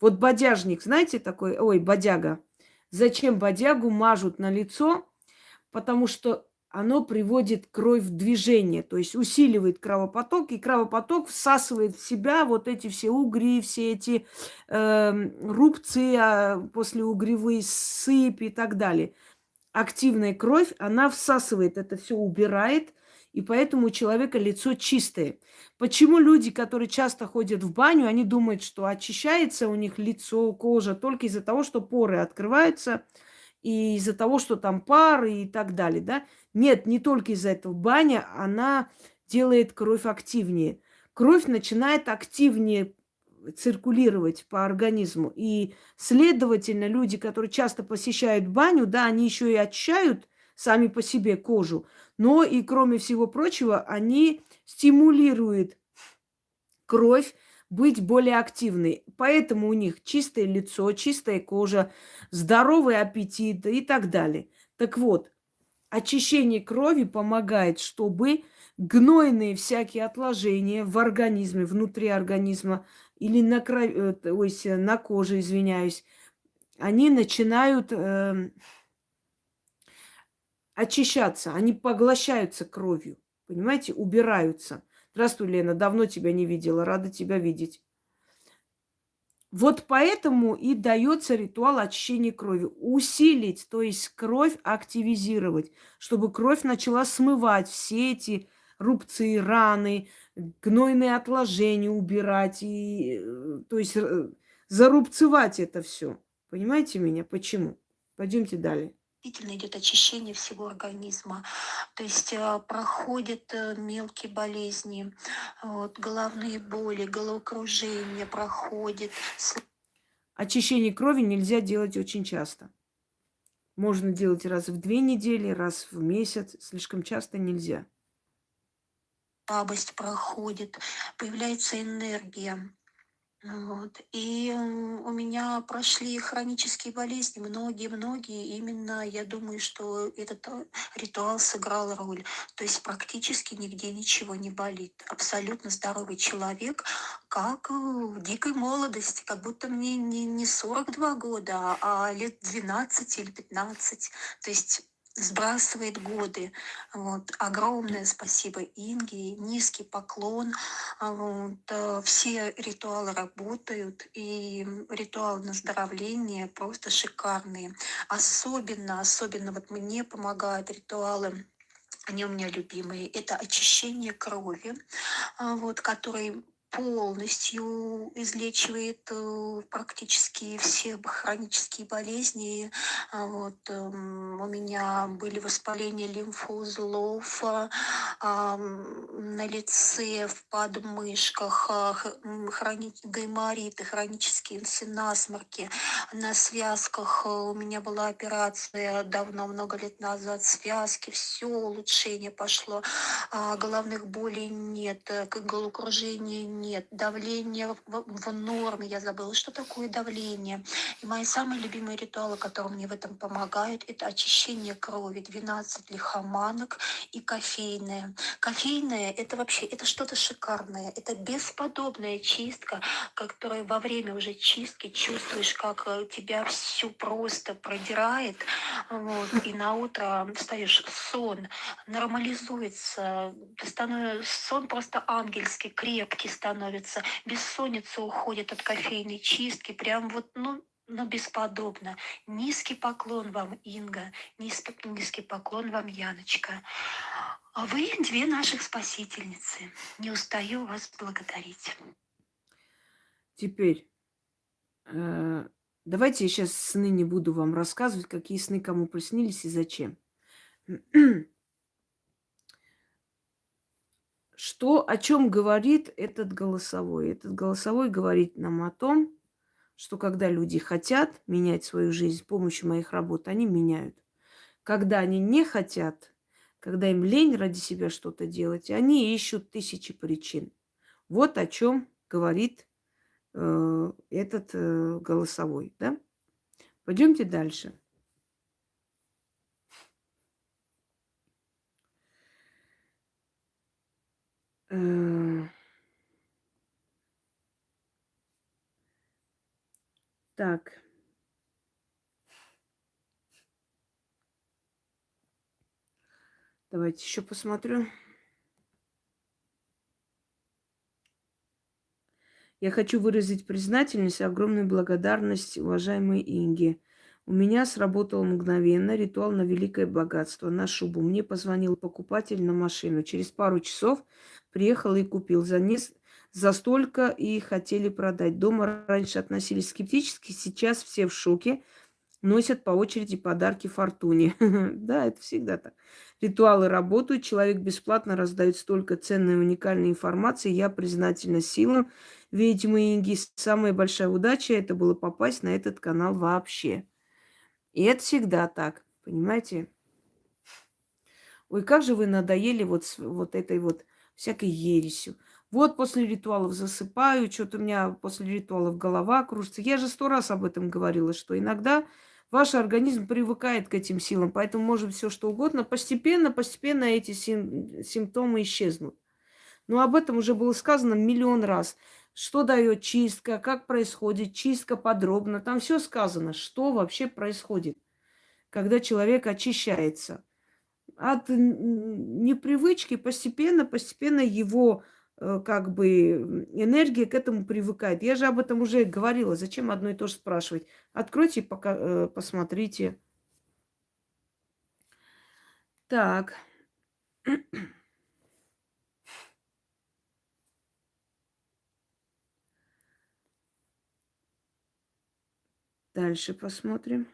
Вот бодяжник, знаете такой, ой, бодяга. Зачем бодягу мажут на лицо? Потому что оно приводит кровь в движение, то есть усиливает кровопоток, и кровопоток всасывает в себя вот эти все угри, все эти рубцы, послеугревые сыпь и так далее. Активная кровь, она всасывает это все, убирает, и поэтому у человека лицо чистое. Почему люди, которые часто ходят в баню, они думают, что очищается у них лицо, кожа только из-за того, что поры открываются, и из-за того, что там пар и так далее, да? Нет, не только из-за этого. Баня, она делает кровь активнее. Кровь начинает активнее циркулировать по организму. И, следовательно, люди, которые часто посещают баню, да, они еще и очищают сами по себе кожу, но и, кроме всего прочего, они стимулируют кровь быть более активной. Поэтому у них чистое лицо, чистая кожа, здоровый аппетит и так далее. Так вот, очищение крови помогает, чтобы гнойные всякие отложения в организме, внутри организма или на крови, то есть на коже, извиняюсь, они начинают очищаться, они поглощаются кровью, понимаете, убираются. Здравствуй, Лена, давно тебя не видела, рада тебя видеть. Вот поэтому и дается ритуал очищения крови. Усилить, то есть кровь активизировать, чтобы кровь начала смывать все эти рубцы, раны, гнойные отложения убирать, то есть зарубцевать это все. Понимаете меня? Почему? Пойдемте далее. действительно идет очищение всего организма. То есть проходят мелкие болезни, головные боли, головокружение проходит. Очищение крови нельзя делать очень часто. Можно делать раз в 2 недели, раз в месяц. Слишком часто нельзя. Слабость проходит, появляется энергия. Вот. И у меня прошли хронические болезни, многие-многие. Именно я думаю, что этот ритуал сыграл роль. То есть практически нигде ничего не болит. Абсолютно здоровый человек, как в дикой молодости, как будто мне не 42 года, а лет 12 или 15. То есть сбрасывает годы. Вот. Огромное спасибо Инге, низкий поклон. Все ритуалы работают, и ритуалы выздоровления просто шикарные. Особенно вот мне помогают ритуалы, они у меня любимые. Это очищение крови, вот, который полностью излечивает практически все хронические болезни. У меня были воспаления лимфоузлов на лице, в подмышках, гаймориты, хронические насморки, на связках. У меня была операция давно, много лет назад, связки, все улучшение пошло, головных болей нет, головокружения нет, давление в норме, я забыла, что такое давление. И мои самые любимые ритуалы, которые мне в этом помогают, это очищение крови, 12 лихоманок и кофейное. Кофейное – это вообще, это что-то шикарное, это бесподобная чистка, которая во время уже чистки чувствуешь, как тебя всю просто продирает, вот, и на утро встаешь, сон нормализуется, сон просто ангельский, крепкий становится, бессонница уходит от кофейной чистки, прям вот, ну, бесподобно. Низкий поклон вам, Инга, низкий поклон вам, Яночка. А вы две наших спасительницы. Не устаю вас благодарить. Теперь, давайте я сейчас сны не буду вам рассказывать, какие сны кому приснились и зачем. Что, о чем говорит этот голосовой? Этот голосовой говорит нам о том, что когда люди хотят менять свою жизнь с помощью моих работ, они меняют. Когда они не хотят, когда им лень ради себя что-то делать, они ищут тысячи причин. Вот о чем говорит этот голосовой, да? Пойдемте дальше. Э, Так, давайте еще посмотрю. Я хочу выразить признательность и огромную благодарность уважаемой Инге. У меня сработал мгновенно ритуал на великое богатство, на шубу. Мне позвонил покупатель на машину. Через пару часов приехал и купил. За столько и хотели продать. Дома раньше относились скептически, сейчас все в шоке. Носят по очереди подарки фортуне. Да, это всегда так. Ритуалы работают, человек бесплатно раздает столько ценной и уникальной информации. Я признательна силам ведьмы Инги. Самая большая удача – это было попасть на этот канал вообще. И это всегда так, понимаете? Ой, как же вы надоели вот этой вот всякой ересью. Вот после ритуалов засыпаю, что-то у меня после ритуалов голова кружится. Я же 100 раз об этом говорила, что иногда ваш организм привыкает к этим силам, поэтому может все что угодно. Постепенно эти симптомы исчезнут. Но об этом уже было сказано миллион раз. Что дает чистка, как происходит чистка подробно. Там все сказано, что вообще происходит, когда человек очищается. От непривычки постепенно его как бы энергия к этому привыкает. Я же об этом уже говорила. Зачем одно и то же спрашивать? Откройте, посмотрите. Так, дальше посмотрим.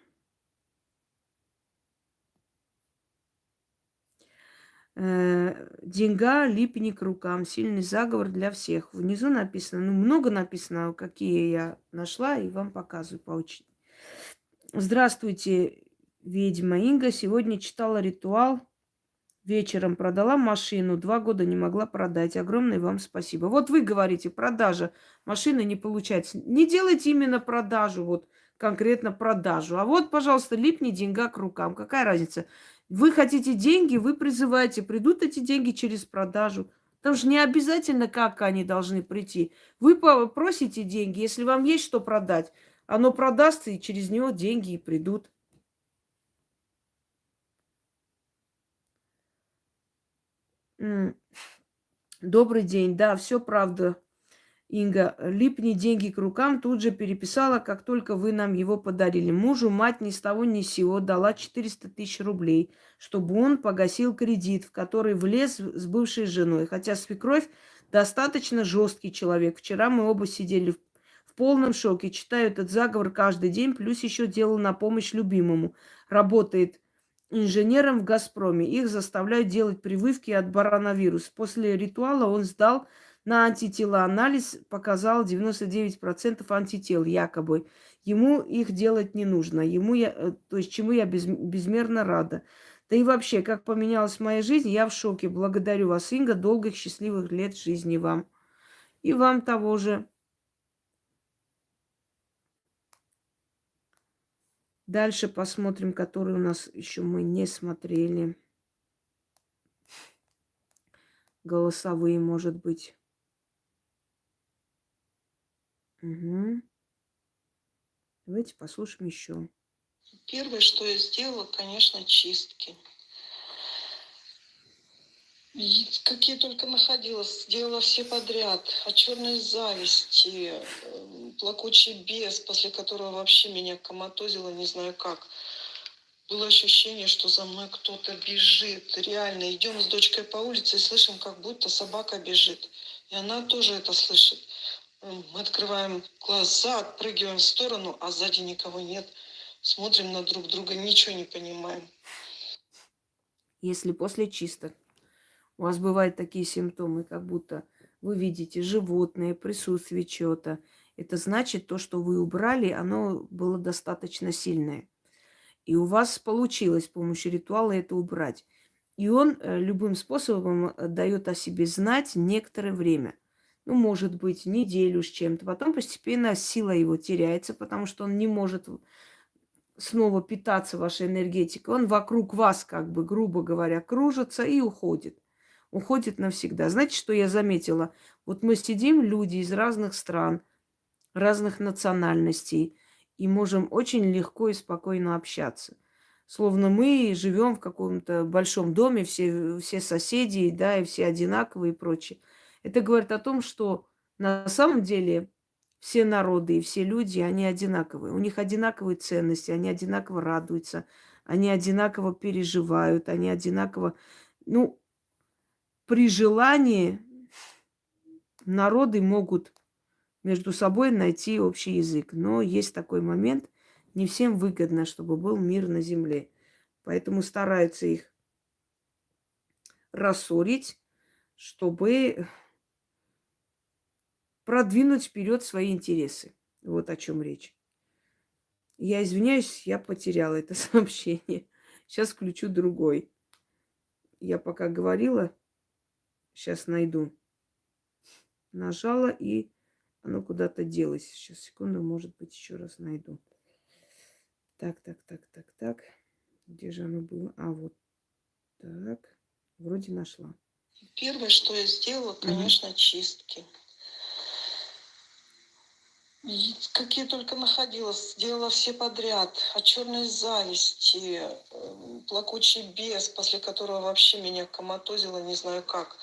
Деньга липни к рукам. Сильный заговор для всех. Внизу написано, ну, много написано, какие я нашла, и вам показываю по очереди. Здравствуйте, ведьма Инга. Сегодня читала ритуал вечером продала машину, 2 года не могла продать. Огромное вам спасибо. Вот вы говорите, продажа машины не получается. Не делайте именно продажу, вот конкретно продажу. А вот, пожалуйста, липни деньга к рукам. Какая разница? Вы хотите деньги, вы призываете, придут эти деньги через продажу. Потому что не обязательно, как они должны прийти. Вы просите деньги, если вам есть что продать, оно продастся, и через него деньги и придут. М, Добрый день. Да, все правда. Инга, липни деньги к рукам, тут же переписала, как только вы нам его подарили. Мужу мать ни с того ни с сего дала 400 тысяч рублей, чтобы он погасил кредит, в который влез с бывшей женой. Хотя свекровь достаточно жесткий человек. Вчера мы оба сидели в полном шоке. Читаю этот заговор каждый день, плюс еще делал на помощь любимому. Работает инженером в «Газпроме». Их заставляют делать прививки от коронавируса. После ритуала он сдал на антитела. Анализ показал 99% антител, якобы. Ему их делать не нужно. То есть чему я безмерно рада. Да и вообще, как поменялась моя жизнь, я в шоке. Благодарю вас, Инга. Долгих счастливых лет жизни вам. И вам того же. Дальше посмотрим, который у нас еще мы не смотрели. Голосовые, может быть. Угу. Давайте послушаем еще. Первое, что я сделала, конечно, чистки. И какие только находила, сделала все подряд. От черной зависти, плакучий бес, после которого вообще меня коматозило, не знаю как. Было ощущение, что за мной кто-то бежит. Реально, идем с дочкой по улице и слышим, как будто собака бежит. И она тоже это слышит. Мы открываем глаза, отпрыгиваем в сторону, а сзади никого нет. Смотрим на друг друга, ничего не понимаем. Если после чисток у вас бывают такие симптомы, как будто вы видите животное, присутствие чего-то, это значит, то, что вы убрали, оно было достаточно сильное. И у вас получилось с помощью ритуала это убрать. И он любым способом дает о себе знать некоторое время. Ну, может быть, неделю с чем-то. Потом постепенно сила его теряется, потому что он не может снова питаться вашей энергетикой. Он вокруг вас, как бы, грубо говоря, кружится и уходит. Уходит навсегда. Знаете, что я заметила? Вот мы сидим, люди из разных стран, разных национальностей, и можем очень легко и спокойно общаться. Словно мы живем в каком-то большом доме, все соседи, да, и все одинаковые и прочее. Это говорит о том, что на самом деле все народы и все люди, они одинаковые. У них одинаковые ценности, они одинаково радуются, они одинаково переживают, они одинаково... Ну, при желании народы могут между собой найти общий язык. Но есть такой момент, не всем выгодно, чтобы был мир на земле. Поэтому стараются их рассорить, чтобы продвинуть вперед свои интересы. Вот о чем речь. Я извиняюсь, я потеряла это сообщение. Сейчас включу другой. Я пока говорила, сейчас найду. Нажала, и оно куда-то делось. Сейчас, секунду, может быть, еще раз найду. Так. Где же оно было? А, вот так. Вроде нашла. Первое, что я сделала, конечно, чистки. И какие только находила, сделала все подряд. От черной зависти, плакучий бес, после которого вообще меня коматозило, не знаю как.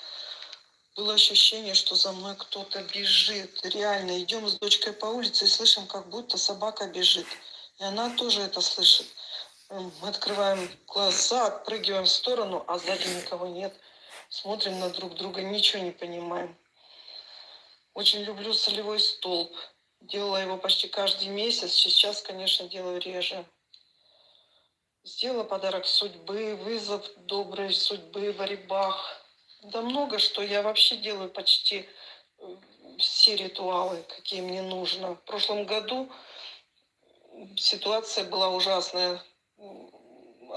Было ощущение, что за мной кто-то бежит. Реально, идем с дочкой по улице и слышим, как будто собака бежит. И она тоже это слышит. Мы открываем глаза, отпрыгиваем в сторону, а сзади никого нет. Смотрим на друг друга, ничего не понимаем. Очень люблю солевой столб. Делала его почти каждый месяц. Сейчас, конечно, делаю реже. Сделала подарок судьбы, вызов доброй судьбы в Арибах. Да много что. Я вообще делаю почти все ритуалы, какие мне нужно. В прошлом году ситуация была ужасная.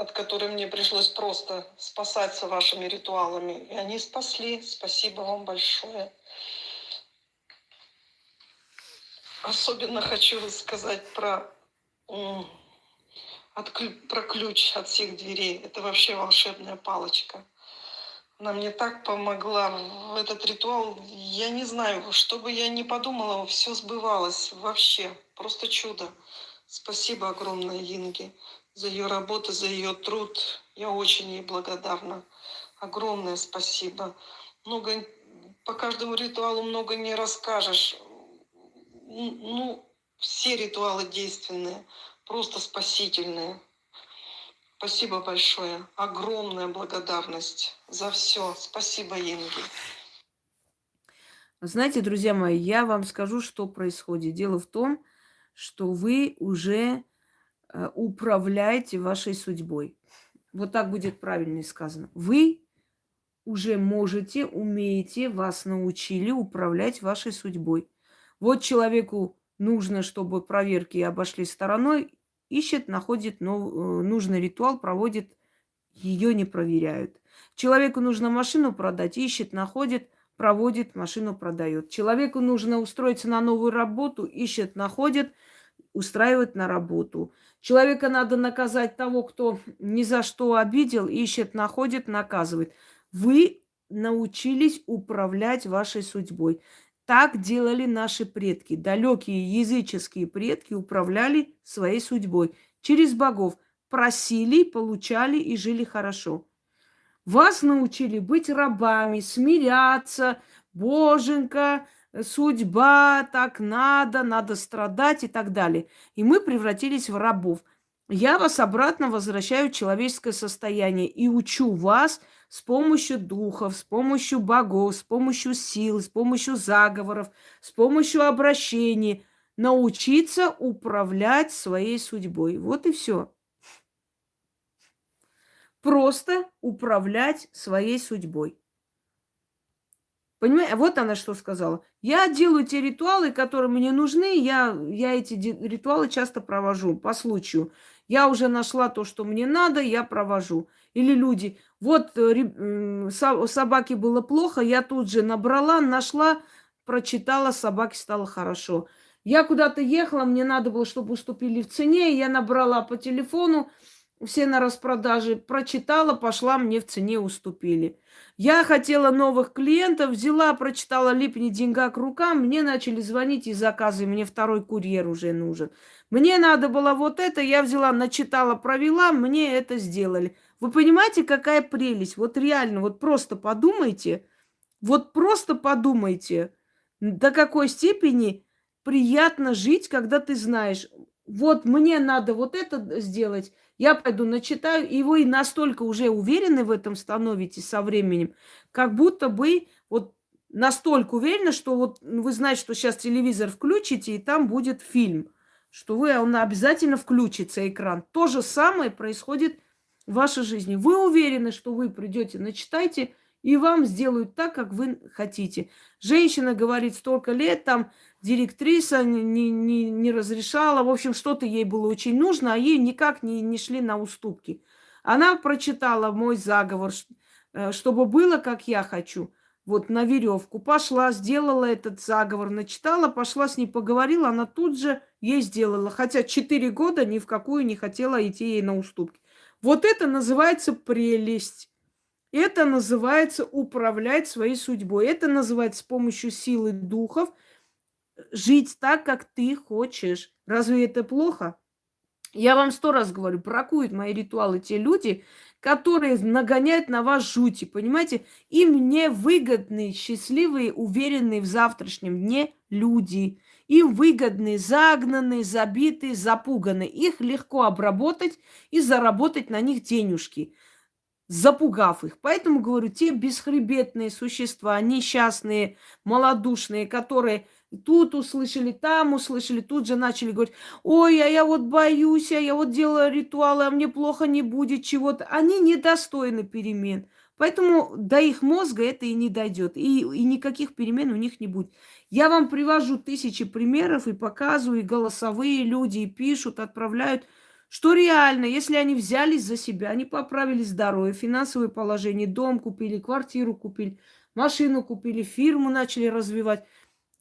от которой мне пришлось просто спасаться вашими ритуалами. И они спасли. Спасибо вам большое. Особенно хочу сказать м, про ключ от всех дверей. Это вообще волшебная палочка. Она мне так помогла в этот ритуал. Я не знаю, что бы я ни подумала, все сбывалось. Вообще, просто чудо. Спасибо огромное Инге за ее работу, за ее труд. Я очень ей благодарна. Огромное спасибо. Много, по каждому ритуалу много не расскажешь. Ну, все ритуалы действенные, просто спасительные. Спасибо большое. Огромная благодарность за все. Спасибо, Инге. Знаете, друзья мои, я вам скажу, что происходит. Дело в том, что вы уже управляете вашей судьбой. Вот так будет правильно сказано. Вы уже можете, умеете, вас научили управлять вашей судьбой. Вот человеку нужно, чтобы проверки обошли стороной, ищет, находит нужный ритуал, проводит, ее не проверяют. Человеку нужно машину продать, ищет, находит, проводит, машину продает. Человеку нужно устроиться на новую работу, ищет, находит, устраивает на работу. Человека надо наказать того, кто ни за что обидел, ищет, находит, наказывает. Вы научились управлять вашей судьбой. Так делали наши предки. Далекие языческие предки управляли своей судьбой. Через богов просили, получали и жили хорошо. Вас научили быть рабами, смиряться, боженька, судьба, так надо страдать и так далее. И мы превратились в рабов. Я вас обратно возвращаю в человеческое состояние и учу вас с помощью духов, с помощью богов, с помощью сил, с помощью заговоров, с помощью обращений научиться управлять своей судьбой. Вот и все. Просто управлять своей судьбой. Понимаете, вот она что сказала. Я делаю те ритуалы, которые мне нужны. Я эти ритуалы часто провожу по случаю. Я уже нашла то, что мне надо, я провожу. Или люди, вот собаке было плохо, я тут же набрала, нашла, прочитала, собаке стало хорошо. Я куда-то ехала, мне надо было, чтобы уступили в цене, я набрала по телефону, все на распродаже, прочитала, пошла, мне в цене уступили. Я хотела новых клиентов, взяла, прочитала «Липни деньга к рукам», мне начали звонить и заказы, мне второй курьер уже нужен. Мне надо было вот это, я взяла, начитала, провела, мне это сделали. Вы понимаете, какая прелесть? Вот реально, вот просто подумайте, до какой степени приятно жить, когда ты знаешь, вот мне надо вот это сделать, я пойду начитаю, и вы настолько уже уверены в этом становитесь со временем, как будто бы вот настолько уверены, что вот вы знаете, что сейчас телевизор включите, и там будет фильм, что он обязательно включится, экран. То же самое происходит в вашей жизни. Вы уверены, что вы придете, начитайте, и вам сделают так, как вы хотите. Женщина говорит, столько лет, там, директриса не разрешала. В общем, что-то ей было очень нужно, а ей никак не шли на уступки. Она прочитала мой заговор, чтобы было, как я хочу. Вот на веревку пошла, сделала этот заговор, начитала, пошла с ней поговорила, она тут же ей сделала. Хотя 4 года ни в какую не хотела идти ей на уступки. Вот это называется прелесть. Это называется управлять своей судьбой. Это называется с помощью силы духов жить так, как ты хочешь. Разве это плохо? Я вам 100 раз говорю, бракуют мои ритуалы те люди, которые нагоняют на вас жути, понимаете? Им не выгодны счастливые, уверенные в завтрашнем дне люди. Им выгодны загнанные, забитые, запуганные. Их легко обработать и заработать на них денежки, запугав их. Поэтому, говорю, те бесхребетные существа, несчастные, малодушные, которые тут услышали, там услышали, тут же начали говорить, ой, а я вот боюсь, а я вот делаю ритуалы, а мне плохо не будет чего-то. Они недостойны перемен. Поэтому до их мозга это и не дойдет. И никаких перемен у них не будет. Я вам привожу тысячи примеров и показываю, и голосовые люди и пишут, отправляют, что реально, если они взялись за себя, они поправили здоровье, финансовое положение, дом купили, квартиру купили, машину купили, фирму начали развивать.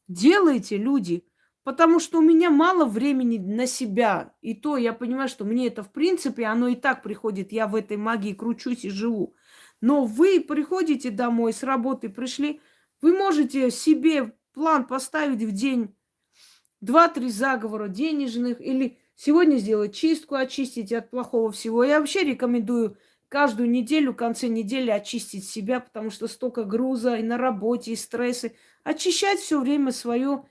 Делайте, люди, потому что у меня мало времени на себя. И то я понимаю, что мне это в принципе, оно и так приходит. Я в этой магии кручусь и живу. Но вы приходите домой, с работы пришли, вы можете себе план поставить в день, два-три заговора денежных, или сегодня сделать чистку, очистить от плохого всего. Я вообще рекомендую каждую неделю, в конце недели очистить себя, потому что столько груза и на работе, и стрессы. Очищать все время свое.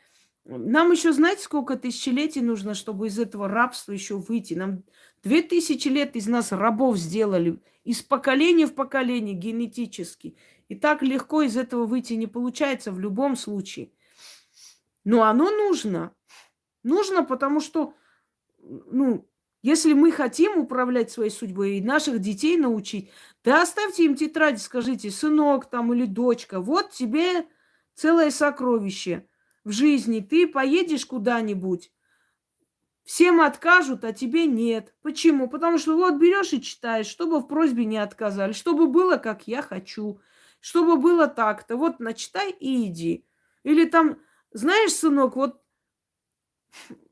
Нам еще, знаете, сколько тысячелетий нужно, чтобы из этого рабства еще выйти? Нам 2000 лет из нас рабов сделали. Из поколения в поколение генетически. И так легко из этого выйти не получается в любом случае. Но оно нужно. Нужно, потому что, ну, если мы хотим управлять своей судьбой и наших детей научить, да оставьте им тетрадь, скажите, сынок там или дочка, вот тебе целое сокровище в жизни. Ты поедешь куда-нибудь, всем откажут, а тебе нет. Почему? Потому что вот берешь и читаешь, чтобы в просьбе не отказали, чтобы было, как я хочу, чтобы было так-то. Вот начитай и иди. Или там, знаешь, сынок, вот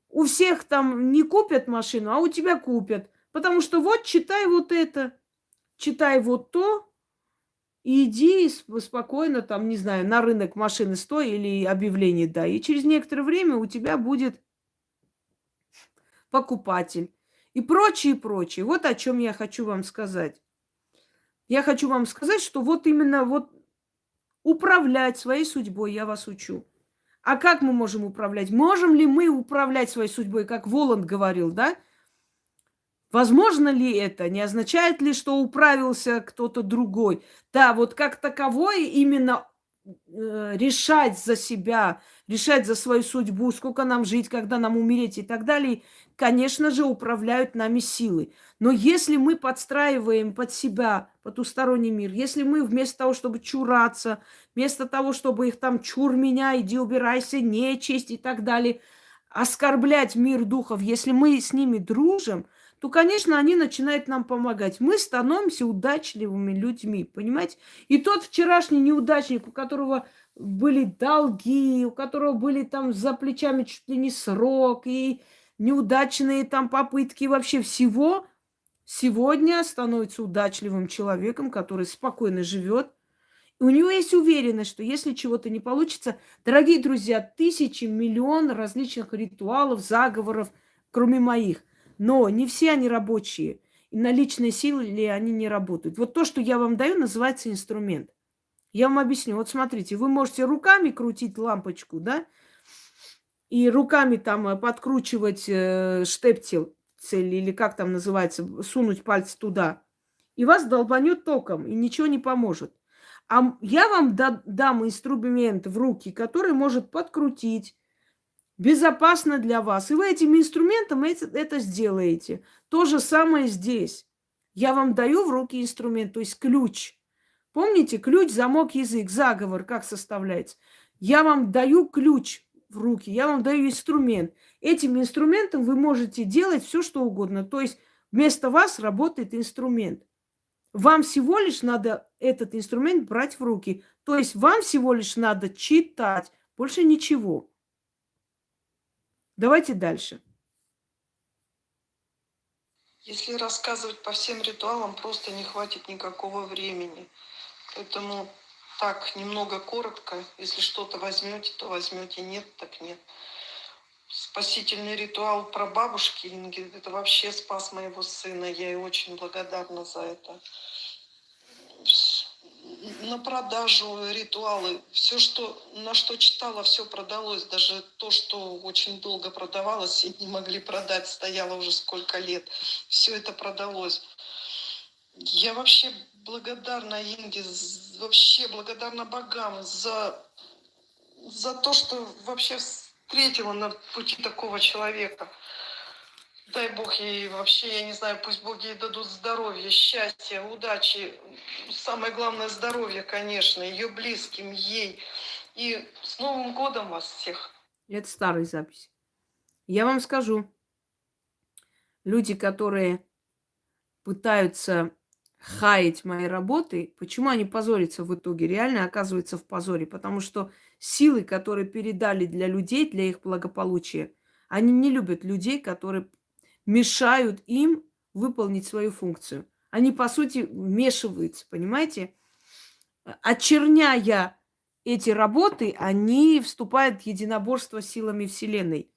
у всех там не купят машину, а у тебя купят. Потому что вот читай вот это, читай вот то, и иди спокойно там, не знаю, на рынок машины стой или объявление дай. И через некоторое время у тебя будет покупатель. И прочее, и прочее. Вот о чем я хочу вам сказать. Я хочу вам сказать, что вот именно вот управлять своей судьбой я вас учу. А как мы можем управлять? Можем ли мы управлять своей судьбой, как Воланд говорил, да? Возможно ли это? Не означает ли, что управился кто-то другой? Да, вот как таковое именно решать за себя, решать за свою судьбу, сколько нам жить, когда нам умереть и так далее, конечно же, управляют нами силы. Но если мы подстраиваем под себя потусторонний мир, если мы вместо того, чтобы чураться, вместо того, чтобы их там чур меня, иди убирайся, нечисть и так далее, оскорблять мир духов, если мы с ними дружим, то, конечно, они начинают нам помогать. Мы становимся удачливыми людьми, понимаете? И тот вчерашний неудачник, у которого были долги, у которого были там за плечами чуть ли не срок, и неудачные там попытки вообще всего, сегодня становится удачливым человеком, который спокойно живет. И у него есть уверенность, что если чего-то не получится, дорогие друзья, тысячи, миллион различных ритуалов, заговоров, кроме моих. Но не все они рабочие. И на личной силе они не работают. Вот то, что я вам даю, называется инструмент. Я вам объясню. Вот смотрите, вы можете руками крутить лампочку, да, и руками там подкручивать штепсель или как там называется, сунуть пальцы туда. И вас долбанет током, и ничего не поможет. А я вам дам инструмент в руки, который может подкрутить, безопасно для вас. И вы этим инструментом это сделаете. То же самое здесь. Я вам даю в руки инструмент, то есть ключ. Помните, ключ, замок, язык, заговор, как составляется. Я вам даю ключ в руки, я вам даю инструмент. Этим инструментом вы можете делать все, что угодно. То есть вместо вас работает инструмент. Вам всего лишь надо этот инструмент брать в руки. То есть вам всего лишь надо читать, больше ничего. Давайте дальше. Если рассказывать по всем ритуалам, просто не хватит никакого времени. Поэтому так, немного коротко. Если что-то возьмете, то возьмете. Нет, так нет. Спасительный ритуал про бабушки Инги, это вообще спас моего сына. Я ей очень благодарна за это. На продажу ритуалы. Все, что, на что читала, все продалось. Даже то, что очень долго продавалось и не могли продать, стояло уже сколько лет. Все это продалось. Я вообще благодарна Инге, вообще благодарна богам за то, что вообще встретила на пути такого человека. Дай Бог ей вообще, я не знаю, пусть боги ей дадут здоровье, счастья, удачи. Самое главное здоровье, конечно, ее близким, ей. И с Новым годом вас всех! Это старая запись. Я вам скажу. люди, которые пытаются хаять мои работы, почему они позорятся в итоге? Реально оказываются в позоре. Потому что силы, которые передали для людей, для их благополучия, они не любят людей, которые мешают им выполнить свою функцию. Они, по сути, вмешиваются, понимаете? Очерняя эти работы, они вступают в единоборство с силами Вселенной.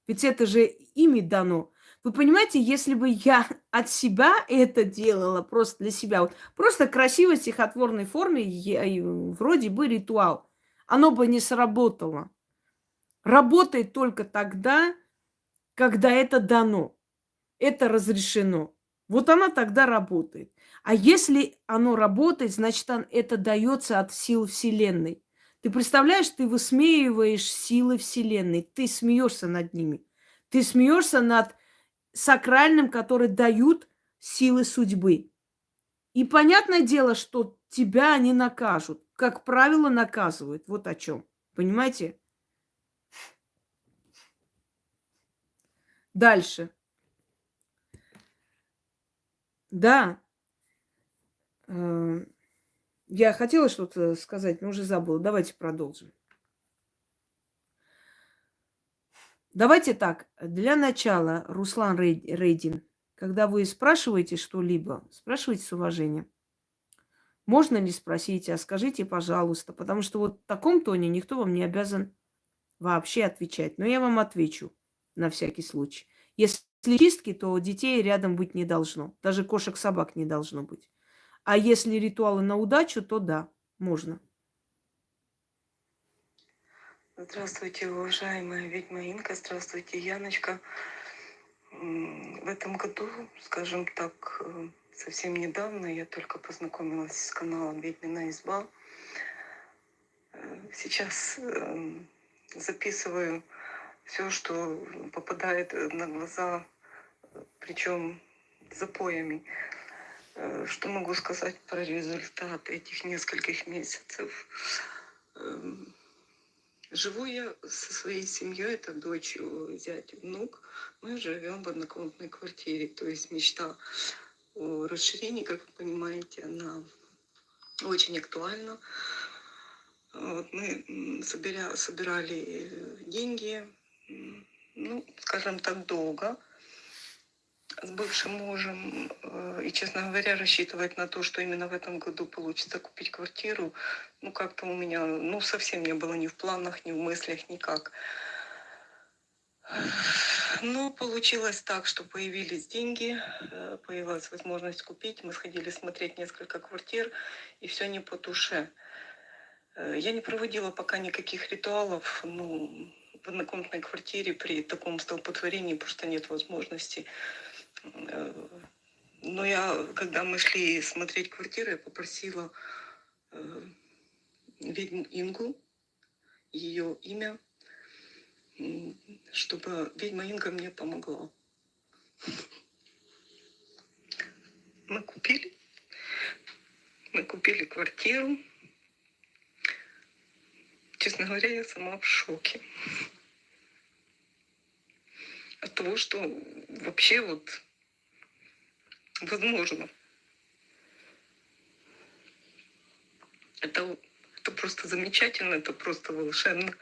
Ведь это же ими дано. Вы понимаете, если бы я от себя это делала, просто для себя, вот, просто красивой стихотворной форме, вроде бы ритуал, оно бы не сработало. Работает только тогда, когда это дано, это разрешено. Вот она тогда работает. А если оно работает, значит, это дается от сил Вселенной. Ты представляешь, ты высмеиваешь силы Вселенной, ты смеешься над ними. Ты смеешься над сакральным, которые дают силы судьбы. И понятное дело, что тебя они накажут. Как правило, наказывают. Вот о чем. Понимаете? Дальше. Да. Я хотела что-то сказать, но уже забыла. Давайте продолжим. Давайте так. Для начала, Руслан Рейдин, когда вы спрашиваете что-либо, спрашивайте с уважением. Можно ли спросить, а скажите, пожалуйста, потому что вот в таком тоне никто вам не обязан вообще отвечать. Но я вам отвечу на всякий случай. Если чистки, то детей рядом быть не должно. Даже кошек-собак не должно быть. А если ритуалы на удачу, то да, можно. Здравствуйте, уважаемая ведьма Инка, здравствуйте, Яночка. В этом году, скажем так, совсем недавно я только познакомилась с каналом «Ведьмина изба». Сейчас записываю все, что попадает на глаза, причем запоями. Что могу сказать про результат этих нескольких месяцев? Живу я со своей семьей, это дочь, зять, внук. Мы живем в однокомнатной квартире. То есть мечта о расширении, как вы понимаете, она очень актуальна. Вот мы собирали деньги, ну, скажем так, долго с бывшим мужем. И, честно говоря, рассчитывать на то, что именно в этом году получится купить квартиру, ну, как-то у меня, ну, совсем не было ни в планах, ни в мыслях, никак. Но получилось так, что появились деньги, появилась возможность купить. Мы сходили смотреть несколько квартир, и все не по душе. Я не проводила пока никаких ритуалов, ну, в однокомнатной квартире при таком столпотворении просто нет возможности. Но когда мы шли смотреть квартиру, я попросила ведьму Ингу, ее имя, чтобы ведьма Инга мне помогла. Мы купили квартиру. Честно говоря, я сама в шоке. От того, что вообще вот возможно. Это просто замечательно, это просто волшебно.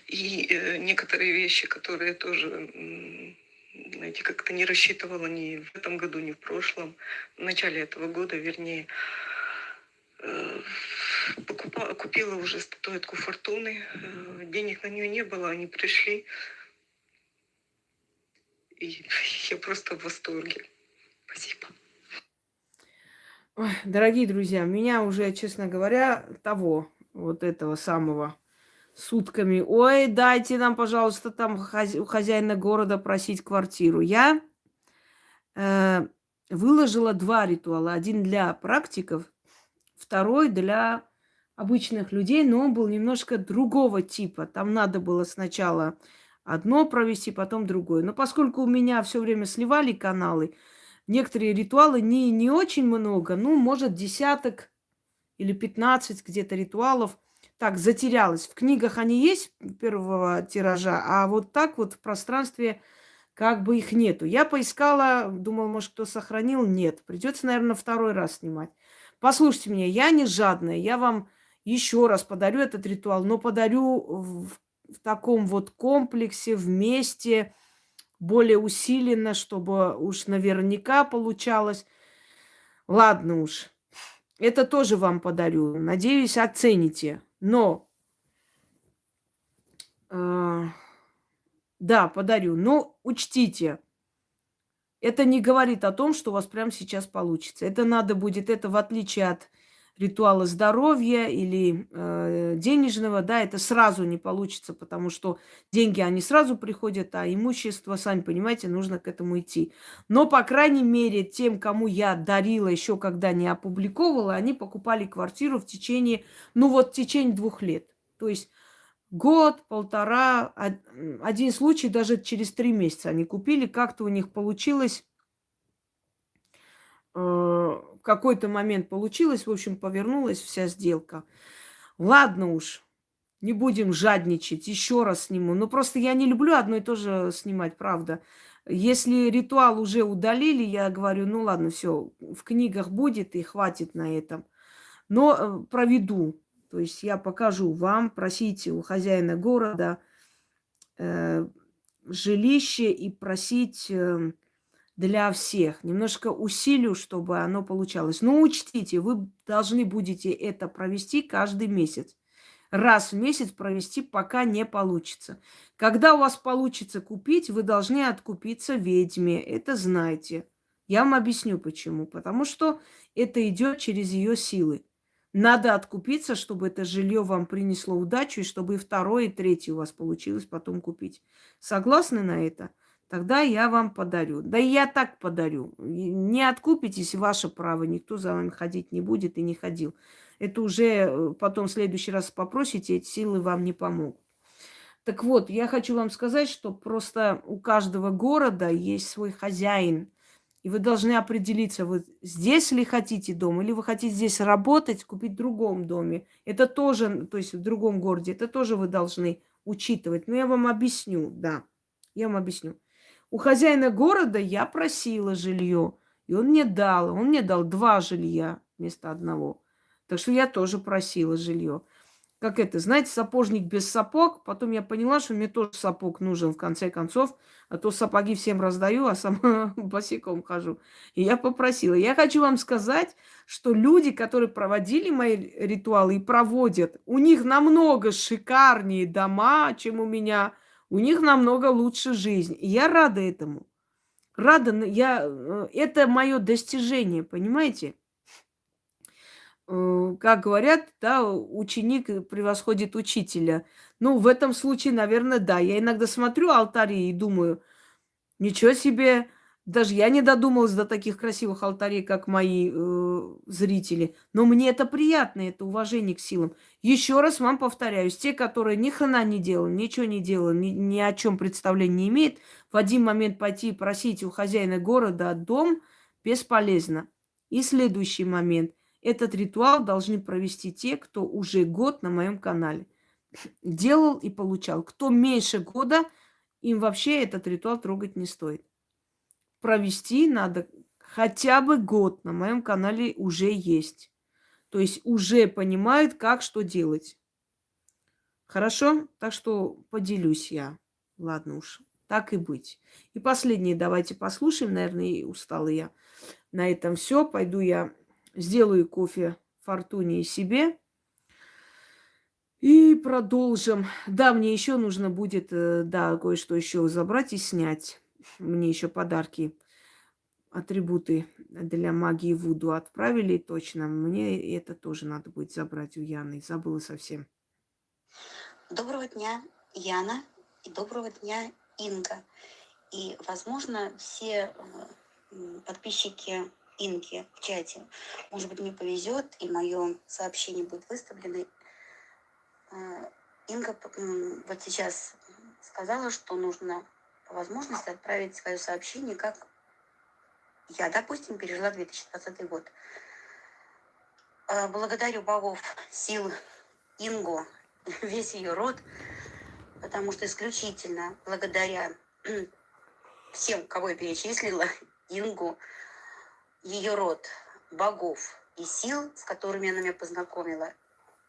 И некоторые вещи, которые тоже, знаете, как-то не рассчитывала ни в этом году, ни в прошлом, в начале этого года, вернее, купила уже статуэтку Фортуны, денег на нее не было, они пришли, и я просто в восторге. Спасибо. Ой, дорогие друзья, меня уже, честно говоря, вот этого самого, сутками. Ой, дайте нам, пожалуйста, там у хозяина города просить квартиру. Я выложила 2 ритуала. Один для практиков, второй для обычных людей, но он был немножко другого типа. Там надо было сначала одно провести, потом другое. Но поскольку у меня все время сливали каналы, некоторые ритуалы не очень много, ну, может, десяток или 15 где-то ритуалов. Так, затерялась. В книгах они есть первого тиража, а вот так вот в пространстве как бы их нету. Я поискала, думала, может, кто сохранил. Нет. Придется, наверное, второй раз снимать. Послушайте меня, я не жадная. Я вам еще раз подарю этот ритуал, но подарю в таком вот комплексе, вместе, более усиленно, чтобы уж наверняка получалось. Ладно уж. Это тоже вам подарю. Надеюсь, оцените. Но э, да, подарю. Но учтите, это не говорит о том, что у вас прямо сейчас получится. Это надо будет, это в отличие от ритуала здоровья или денежного, да, это сразу не получится, потому что деньги, они сразу приходят, а имущество, сами понимаете, нужно к этому идти. Но, по крайней мере, тем, кому я дарила еще, когда не опубликовала, они покупали квартиру в течение, ну вот, в течение 2 лет. То есть год, полтора, один случай даже через 3 месяца они купили, как-то у них получилось, в какой-то момент получилось, в общем, повернулась вся сделка. Ладно уж, не будем жадничать, еще раз сниму. Но просто я не люблю одно и то же снимать, правда. Если ритуал уже удалили, я говорю, ну ладно, все, в книгах будет и хватит на этом. Но проведу. То есть я покажу вам, просите у хозяина города э, жилище и просить для всех. Немножко усилю, чтобы оно получалось. Но учтите, вы должны будете это провести каждый месяц. Раз в месяц провести, пока не получится. Когда у вас получится купить, вы должны откупиться ведьме. Это знайте. Я вам объясню почему. Потому что это идет через ее силы. Надо откупиться, чтобы это жилье вам принесло удачу, и чтобы и второе, и третье у вас получилось потом купить. Согласны на это? Тогда я вам подарю. Да и я так подарю. Не откупитесь, ваше право. Никто за вами ходить не будет и не ходил. Это уже потом в следующий раз попросите, эти силы вам не помогут. Так вот, я хочу вам сказать, что просто у каждого города есть свой хозяин. И вы должны определиться, вы здесь ли хотите дом, или вы хотите здесь работать, купить в другом доме. Это тоже, то есть в другом городе, это тоже вы должны учитывать. Но я вам объясню, да, я вам объясню. У хозяина города я просила жилье, и он мне дал. Он мне дал 2 жилья вместо одного. Так что я тоже просила жилье. Как это, знаете, сапожник без сапог. Потом я поняла, что мне тоже сапог нужен в конце концов. А то сапоги всем раздаю, а сама босиком хожу. И я попросила. Я хочу вам сказать, что люди, которые проводили мои ритуалы и проводят, у них намного шикарнее дома, чем у меня. У них намного лучше жизнь. И я рада этому. Рада, это мое достижение, понимаете? Как говорят, да, ученик превосходит учителя. Ну, в этом случае, наверное, да. Я иногда смотрю алтари и думаю, ничего себе, даже я не додумалась до таких красивых алтарей, как мои зрители. Но мне это приятно, это уважение к силам. Еще раз вам повторяюсь, те, которые ни хрена не делали, ничего не делали, ни о чем представления не имеют, в один момент пойти просить у хозяина города дом бесполезно. И следующий момент. Этот ритуал должны провести те, кто уже год на моем канале делал и получал. Кто меньше года, им вообще этот ритуал трогать не стоит. Провести надо хотя бы год. На моем канале уже есть. То есть уже понимают, как что делать. Хорошо? Так что поделюсь я. Ладно уж. Так и быть. И последнее давайте послушаем. Наверное, и устала я. На этом все. Пойду я сделаю кофе Фортуне и себе. И продолжим. Да, мне еще нужно будет, да, кое-что еще забрать и снять. Мне еще подарки, атрибуты для магии Вуду отправили точно. Мне это тоже надо будет забрать у Яны. Забыла совсем. Доброго дня, Яна, и доброго дня, Инга. И, возможно, все подписчики Инги в чате, может быть, мне повезет, и мое сообщение будет выставлено. Инга вот сейчас сказала, что нужно по возможности отправить свое сообщение, как я, допустим, пережила 2020 год. Благодарю богов, сил Ингу, весь ее род, потому что исключительно благодаря всем, кого я перечислила, Ингу, ее род богов и сил, с которыми она меня познакомила,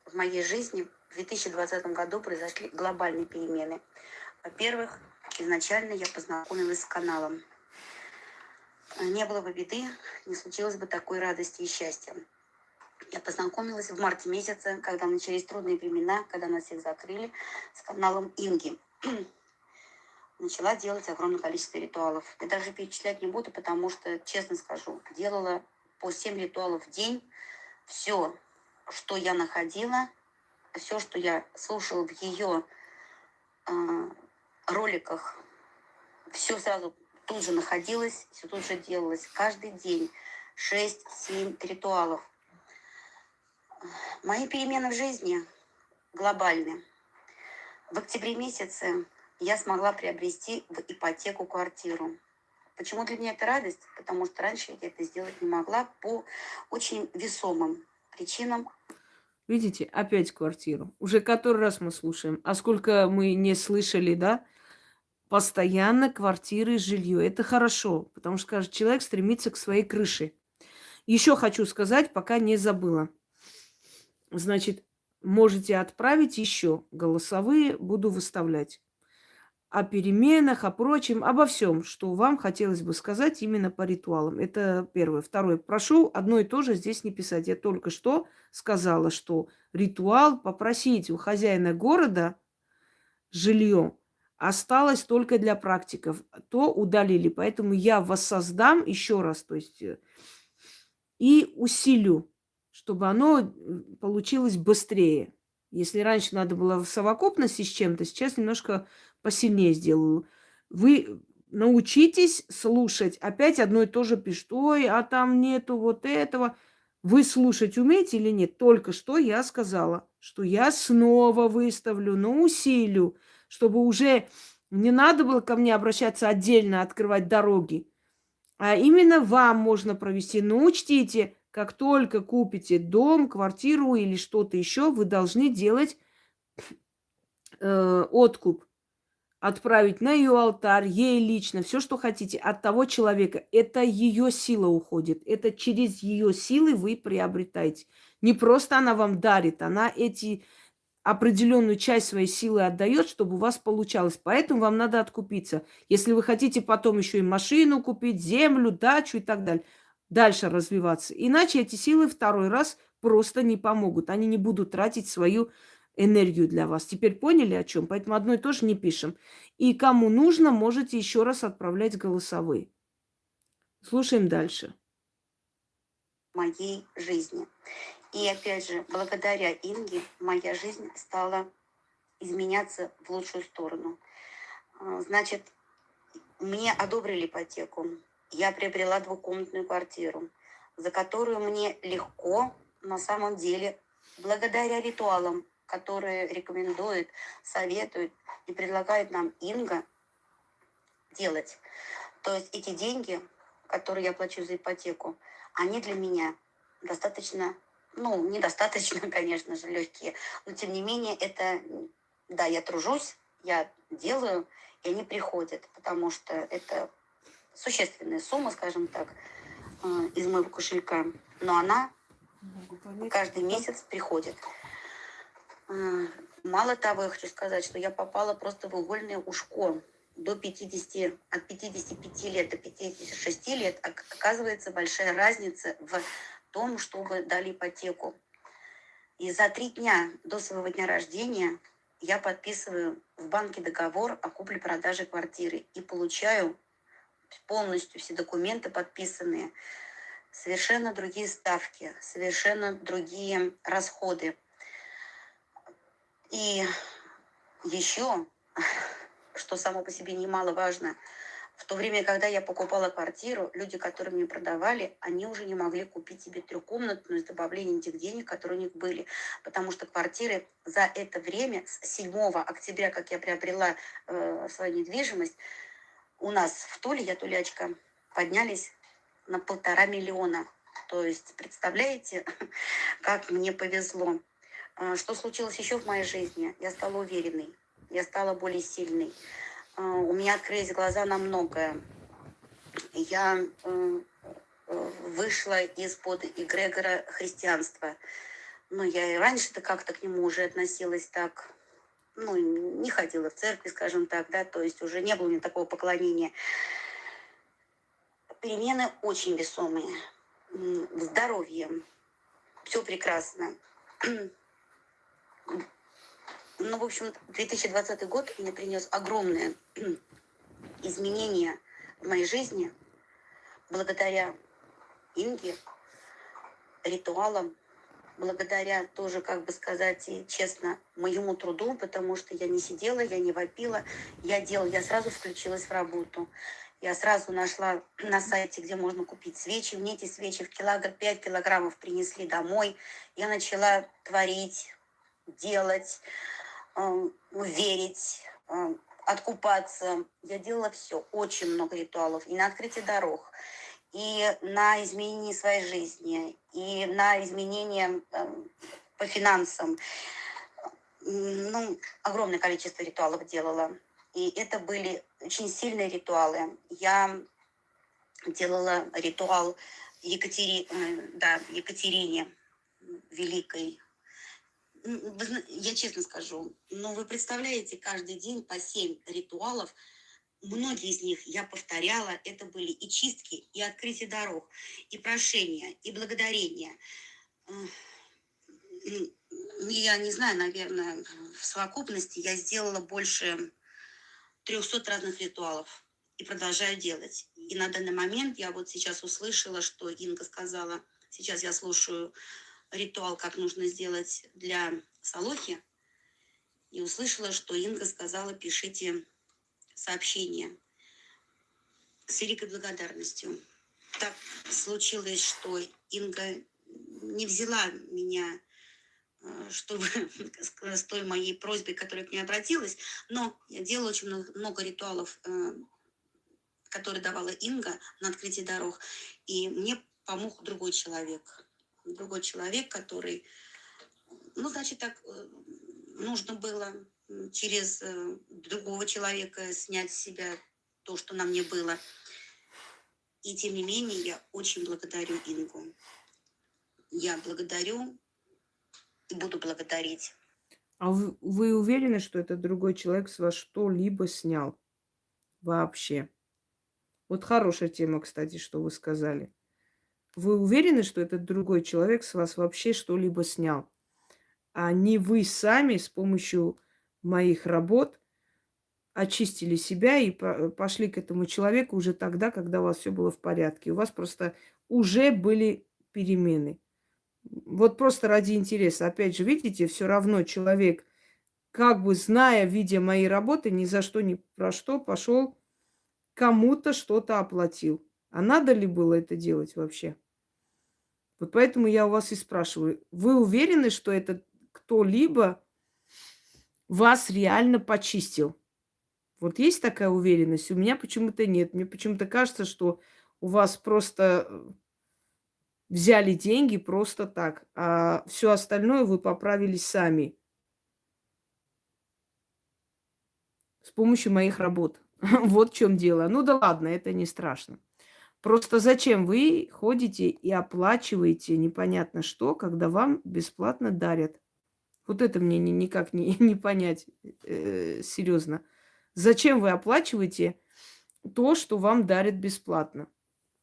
в моей жизни в 2020 году произошли глобальные перемены. Во-первых, изначально я познакомилась с каналом. Не было бы беды, не случилось бы такой радости и счастья. Я познакомилась в марте месяце, когда начались трудные времена, когда нас всех закрыли, с каналом Инги. Начала делать огромное количество ритуалов. Я даже перечислять не буду, потому что, честно скажу, делала по 7 ритуалов в день. Все, что я находила, все, что я слушала в ее роликах, все сразу тут же находилось, все тут же делалось. Каждый день 6-7 ритуалов. Мои перемены в жизни глобальны. В октябре месяце я смогла приобрести в ипотеку квартиру. Почему для меня это радость? Потому что раньше я это сделать не могла по очень весомым причинам. Видите, опять квартиру. Уже который раз мы слушаем. А сколько мы не слышали, да? Постоянно квартиры, жилье. Это хорошо, потому что каждый человек стремится к своей крыше. Еще хочу сказать, пока не забыла. Значит, можете отправить еще голосовые, буду выставлять. О переменах, о прочем, обо всем, что вам хотелось бы сказать именно по ритуалам. Это первое. Второе. Прошу одно и то же здесь не писать. Я только что сказала, что ритуал попросить у хозяина города жилье осталось только для практиков. То удалили. Поэтому я воссоздам еще раз, то есть и усилю, чтобы оно получилось быстрее. Если раньше надо было в совокупности с чем-то, сейчас немножко посильнее сделаю. Вы научитесь слушать. Опять одно и то же пишут. Ой, а там нету вот этого. Вы слушать умеете или нет? Только что я сказала, что я снова выставлю, но усилю, чтобы уже не надо было ко мне обращаться отдельно, открывать дороги. А именно вам можно провести. Но учтите, как только купите дом, квартиру или что-то еще, вы должны делать откуп. Отправить на ее алтарь, ей лично, все, что хотите, от того человека. Это ее сила уходит. Это через ее силы вы приобретаете. Не просто она вам дарит, она эти определенную часть своей силы отдает, чтобы у вас получалось. Поэтому вам надо откупиться. Если вы хотите потом еще и машину купить, землю, дачу и так далее, дальше развиваться. Иначе эти силы второй раз просто не помогут. Они не будут тратить свою энергию для вас. Теперь поняли о чем? Поэтому одно и то же не пишем. И кому нужно, можете еще раз отправлять голосовые. Слушаем дальше. Моей жизни. И опять же, благодаря Инге моя жизнь стала изменяться в лучшую сторону. Значит, мне одобрили ипотеку. Я приобрела двухкомнатную квартиру, за которую мне легко, на самом деле, благодаря ритуалам, которые рекомендует, советует и предлагает нам Инга делать. То есть эти деньги, которые я плачу за ипотеку, они для меня достаточно, недостаточно, конечно же, легкие, но тем не менее это, да, я тружусь, я делаю, и они приходят, потому что это существенная сумма, скажем так, из моего кошелька, но она каждый месяц приходит. Мало того, я хочу сказать, что я попала просто в игольное ушко. От 55 лет до 56 лет оказывается большая разница в том, чтобы дали ипотеку. И за 3 дня до своего дня рождения я подписываю в банке договор о купле-продаже квартиры и получаю полностью все документы подписанные, совершенно другие ставки, совершенно другие расходы. И еще, что само по себе немаловажно, в то время, когда я покупала квартиру, люди, которые мне продавали, они уже не могли купить себе трехкомнатную с добавлением тех денег, которые у них были. Потому что квартиры за это время, с 7 октября, как я приобрела свою недвижимость, у нас в Туле, я тулячка, поднялись на 1,5 миллиона. То есть, представляете, как мне повезло. Что случилось еще в моей жизни? Я стала уверенной, я стала более сильной. у меня открылись глаза на многое. Я вышла из-под эгрегора христианства. Но я и раньше-то как-то к нему уже относилась так, ну, не ходила в церковь, скажем так, да, то есть уже не было у меня такого поклонения. Перемены очень весомые. Здоровье, все прекрасно. Ну, в общем, 2020 год мне принес огромное изменения в моей жизни благодаря Инге, ритуалам, благодаря тоже, как бы сказать, и честно, моему труду, потому что я не сидела, я не вопила, я делала, я сразу включилась в работу. Я сразу нашла на сайте, где можно купить свечи. Мне эти свечи в 5 килограммов принесли домой. Я начала творить, делать, верить, откупаться. Я делала все, очень много ритуалов. И на открытие дорог, и на изменение своей жизни, и на изменение по финансам. Ну, огромное количество ритуалов делала. И это были очень сильные ритуалы. Я делала ритуал Екатерине Великой. Я честно скажу, но вы представляете, каждый день по 7 ритуалов. Многие из них я повторяла. Это были и чистки, и открытие дорог, и прошения, и благодарения. Я не знаю, наверное, в совокупности я сделала больше 300 разных ритуалов и продолжаю делать. И на данный момент я вот сейчас услышала, что Инга сказала, сейчас я слушаю ритуал, как нужно сделать для Солохи, и услышала, что Инга сказала, пишите сообщение с великой благодарностью. Так случилось, что Инга не взяла меня, чтобы с той моей просьбой, которая к ней обратилась, но я делала очень много ритуалов, которые давала Инга на открытие дорог, и мне помог другой человек, который, ну, значит, так нужно было через другого человека снять с себя то, что на мне было. И тем не менее, я очень благодарю Ингу. Я благодарю и буду благодарить. А вы уверены, что этот другой человек с вас что-либо снял? Вообще. Вот хорошая тема, кстати, что вы сказали. Вы уверены, что этот другой человек с вас вообще что-либо снял? А не вы сами с помощью моих работ очистили себя и пошли к этому человеку уже тогда, когда у вас все было в порядке. У вас просто уже были перемены. Вот просто ради интереса. Опять же, видите, все равно человек, как бы зная, видя мои работы, ни за что, ни про что пошел кому-то что-то оплатил. А надо ли было это делать вообще? Вот поэтому я у вас и спрашиваю. Вы уверены, что этот кто-либо вас реально почистил? Вот есть такая уверенность? У меня почему-то нет. Мне почему-то кажется, что у вас просто взяли деньги просто так, а все остальное вы поправили сами с помощью моих работ. Вот в чем дело. Ну да ладно, это не страшно. Просто зачем вы ходите и оплачиваете непонятно что, когда вам бесплатно дарят? Вот это мне никак не понять серьезно. Зачем вы оплачиваете то, что вам дарят бесплатно?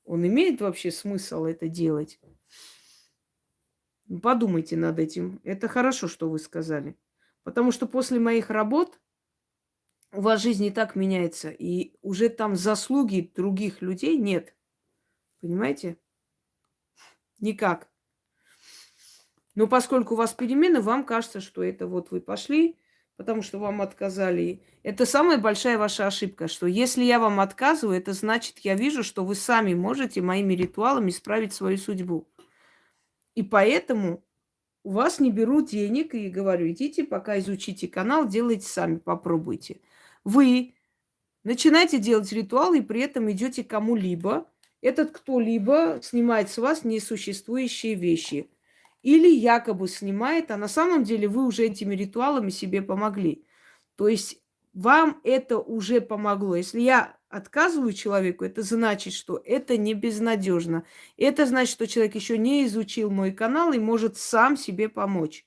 Он имеет вообще смысл это делать? Подумайте над этим. Это хорошо, что вы сказали. Потому что после моих работ у вас жизнь не так меняется. И уже там заслуги других людей нет. Понимаете? Никак. Но поскольку у вас перемены, вам кажется, что это вот вы пошли, потому что вам отказали. Это самая большая ваша ошибка, что если я вам отказываю, это значит, я вижу, что вы сами можете моими ритуалами исправить свою судьбу. И поэтому у вас не беру денег и говорю, идите, пока изучите канал, делайте сами, попробуйте. Вы начинаете делать ритуал и при этом идете к кому-либо. Этот кто-либо снимает с вас несуществующие вещи. Или якобы снимает, а на самом деле вы уже этими ритуалами себе помогли. То есть вам это уже помогло. Если я отказываю человеку, это значит, что это не безнадежно. Это значит, что человек еще не изучил мой канал и может сам себе помочь.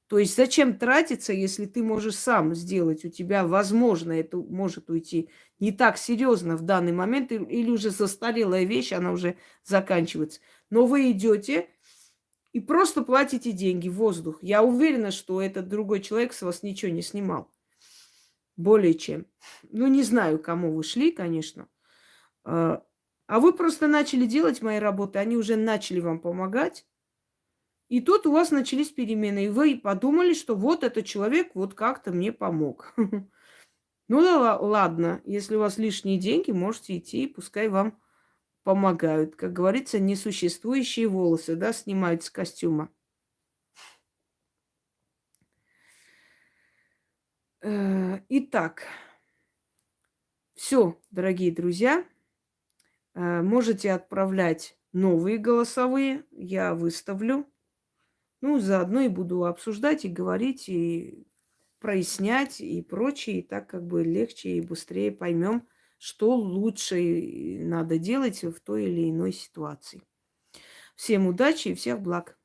То есть зачем тратиться, если ты можешь сам сделать? У тебя, возможно, это может уйти не так серьезно в данный момент, или уже застарелая вещь, она уже заканчивается. Но вы идете и просто платите деньги в воздух. Я уверена, что этот другой человек с вас ничего не снимал. Более чем. Ну, не знаю, кому вы шли, конечно. А вы просто начали делать мои работы, они уже начали вам помогать. И тут у вас начались перемены, и вы подумали, что вот этот человек вот как-то мне помог. Ну да ладно, если у вас лишние деньги, можете идти, пускай вам помогают. Как говорится, несуществующие волосы, да, снимают с костюма. Итак, все, дорогие друзья, можете отправлять новые голосовые, я выставлю. Ну, заодно и буду обсуждать и говорить, и прояснять, и прочее. И так как бы легче и быстрее поймем, что лучше надо делать в той или иной ситуации. Всем удачи и всех благ.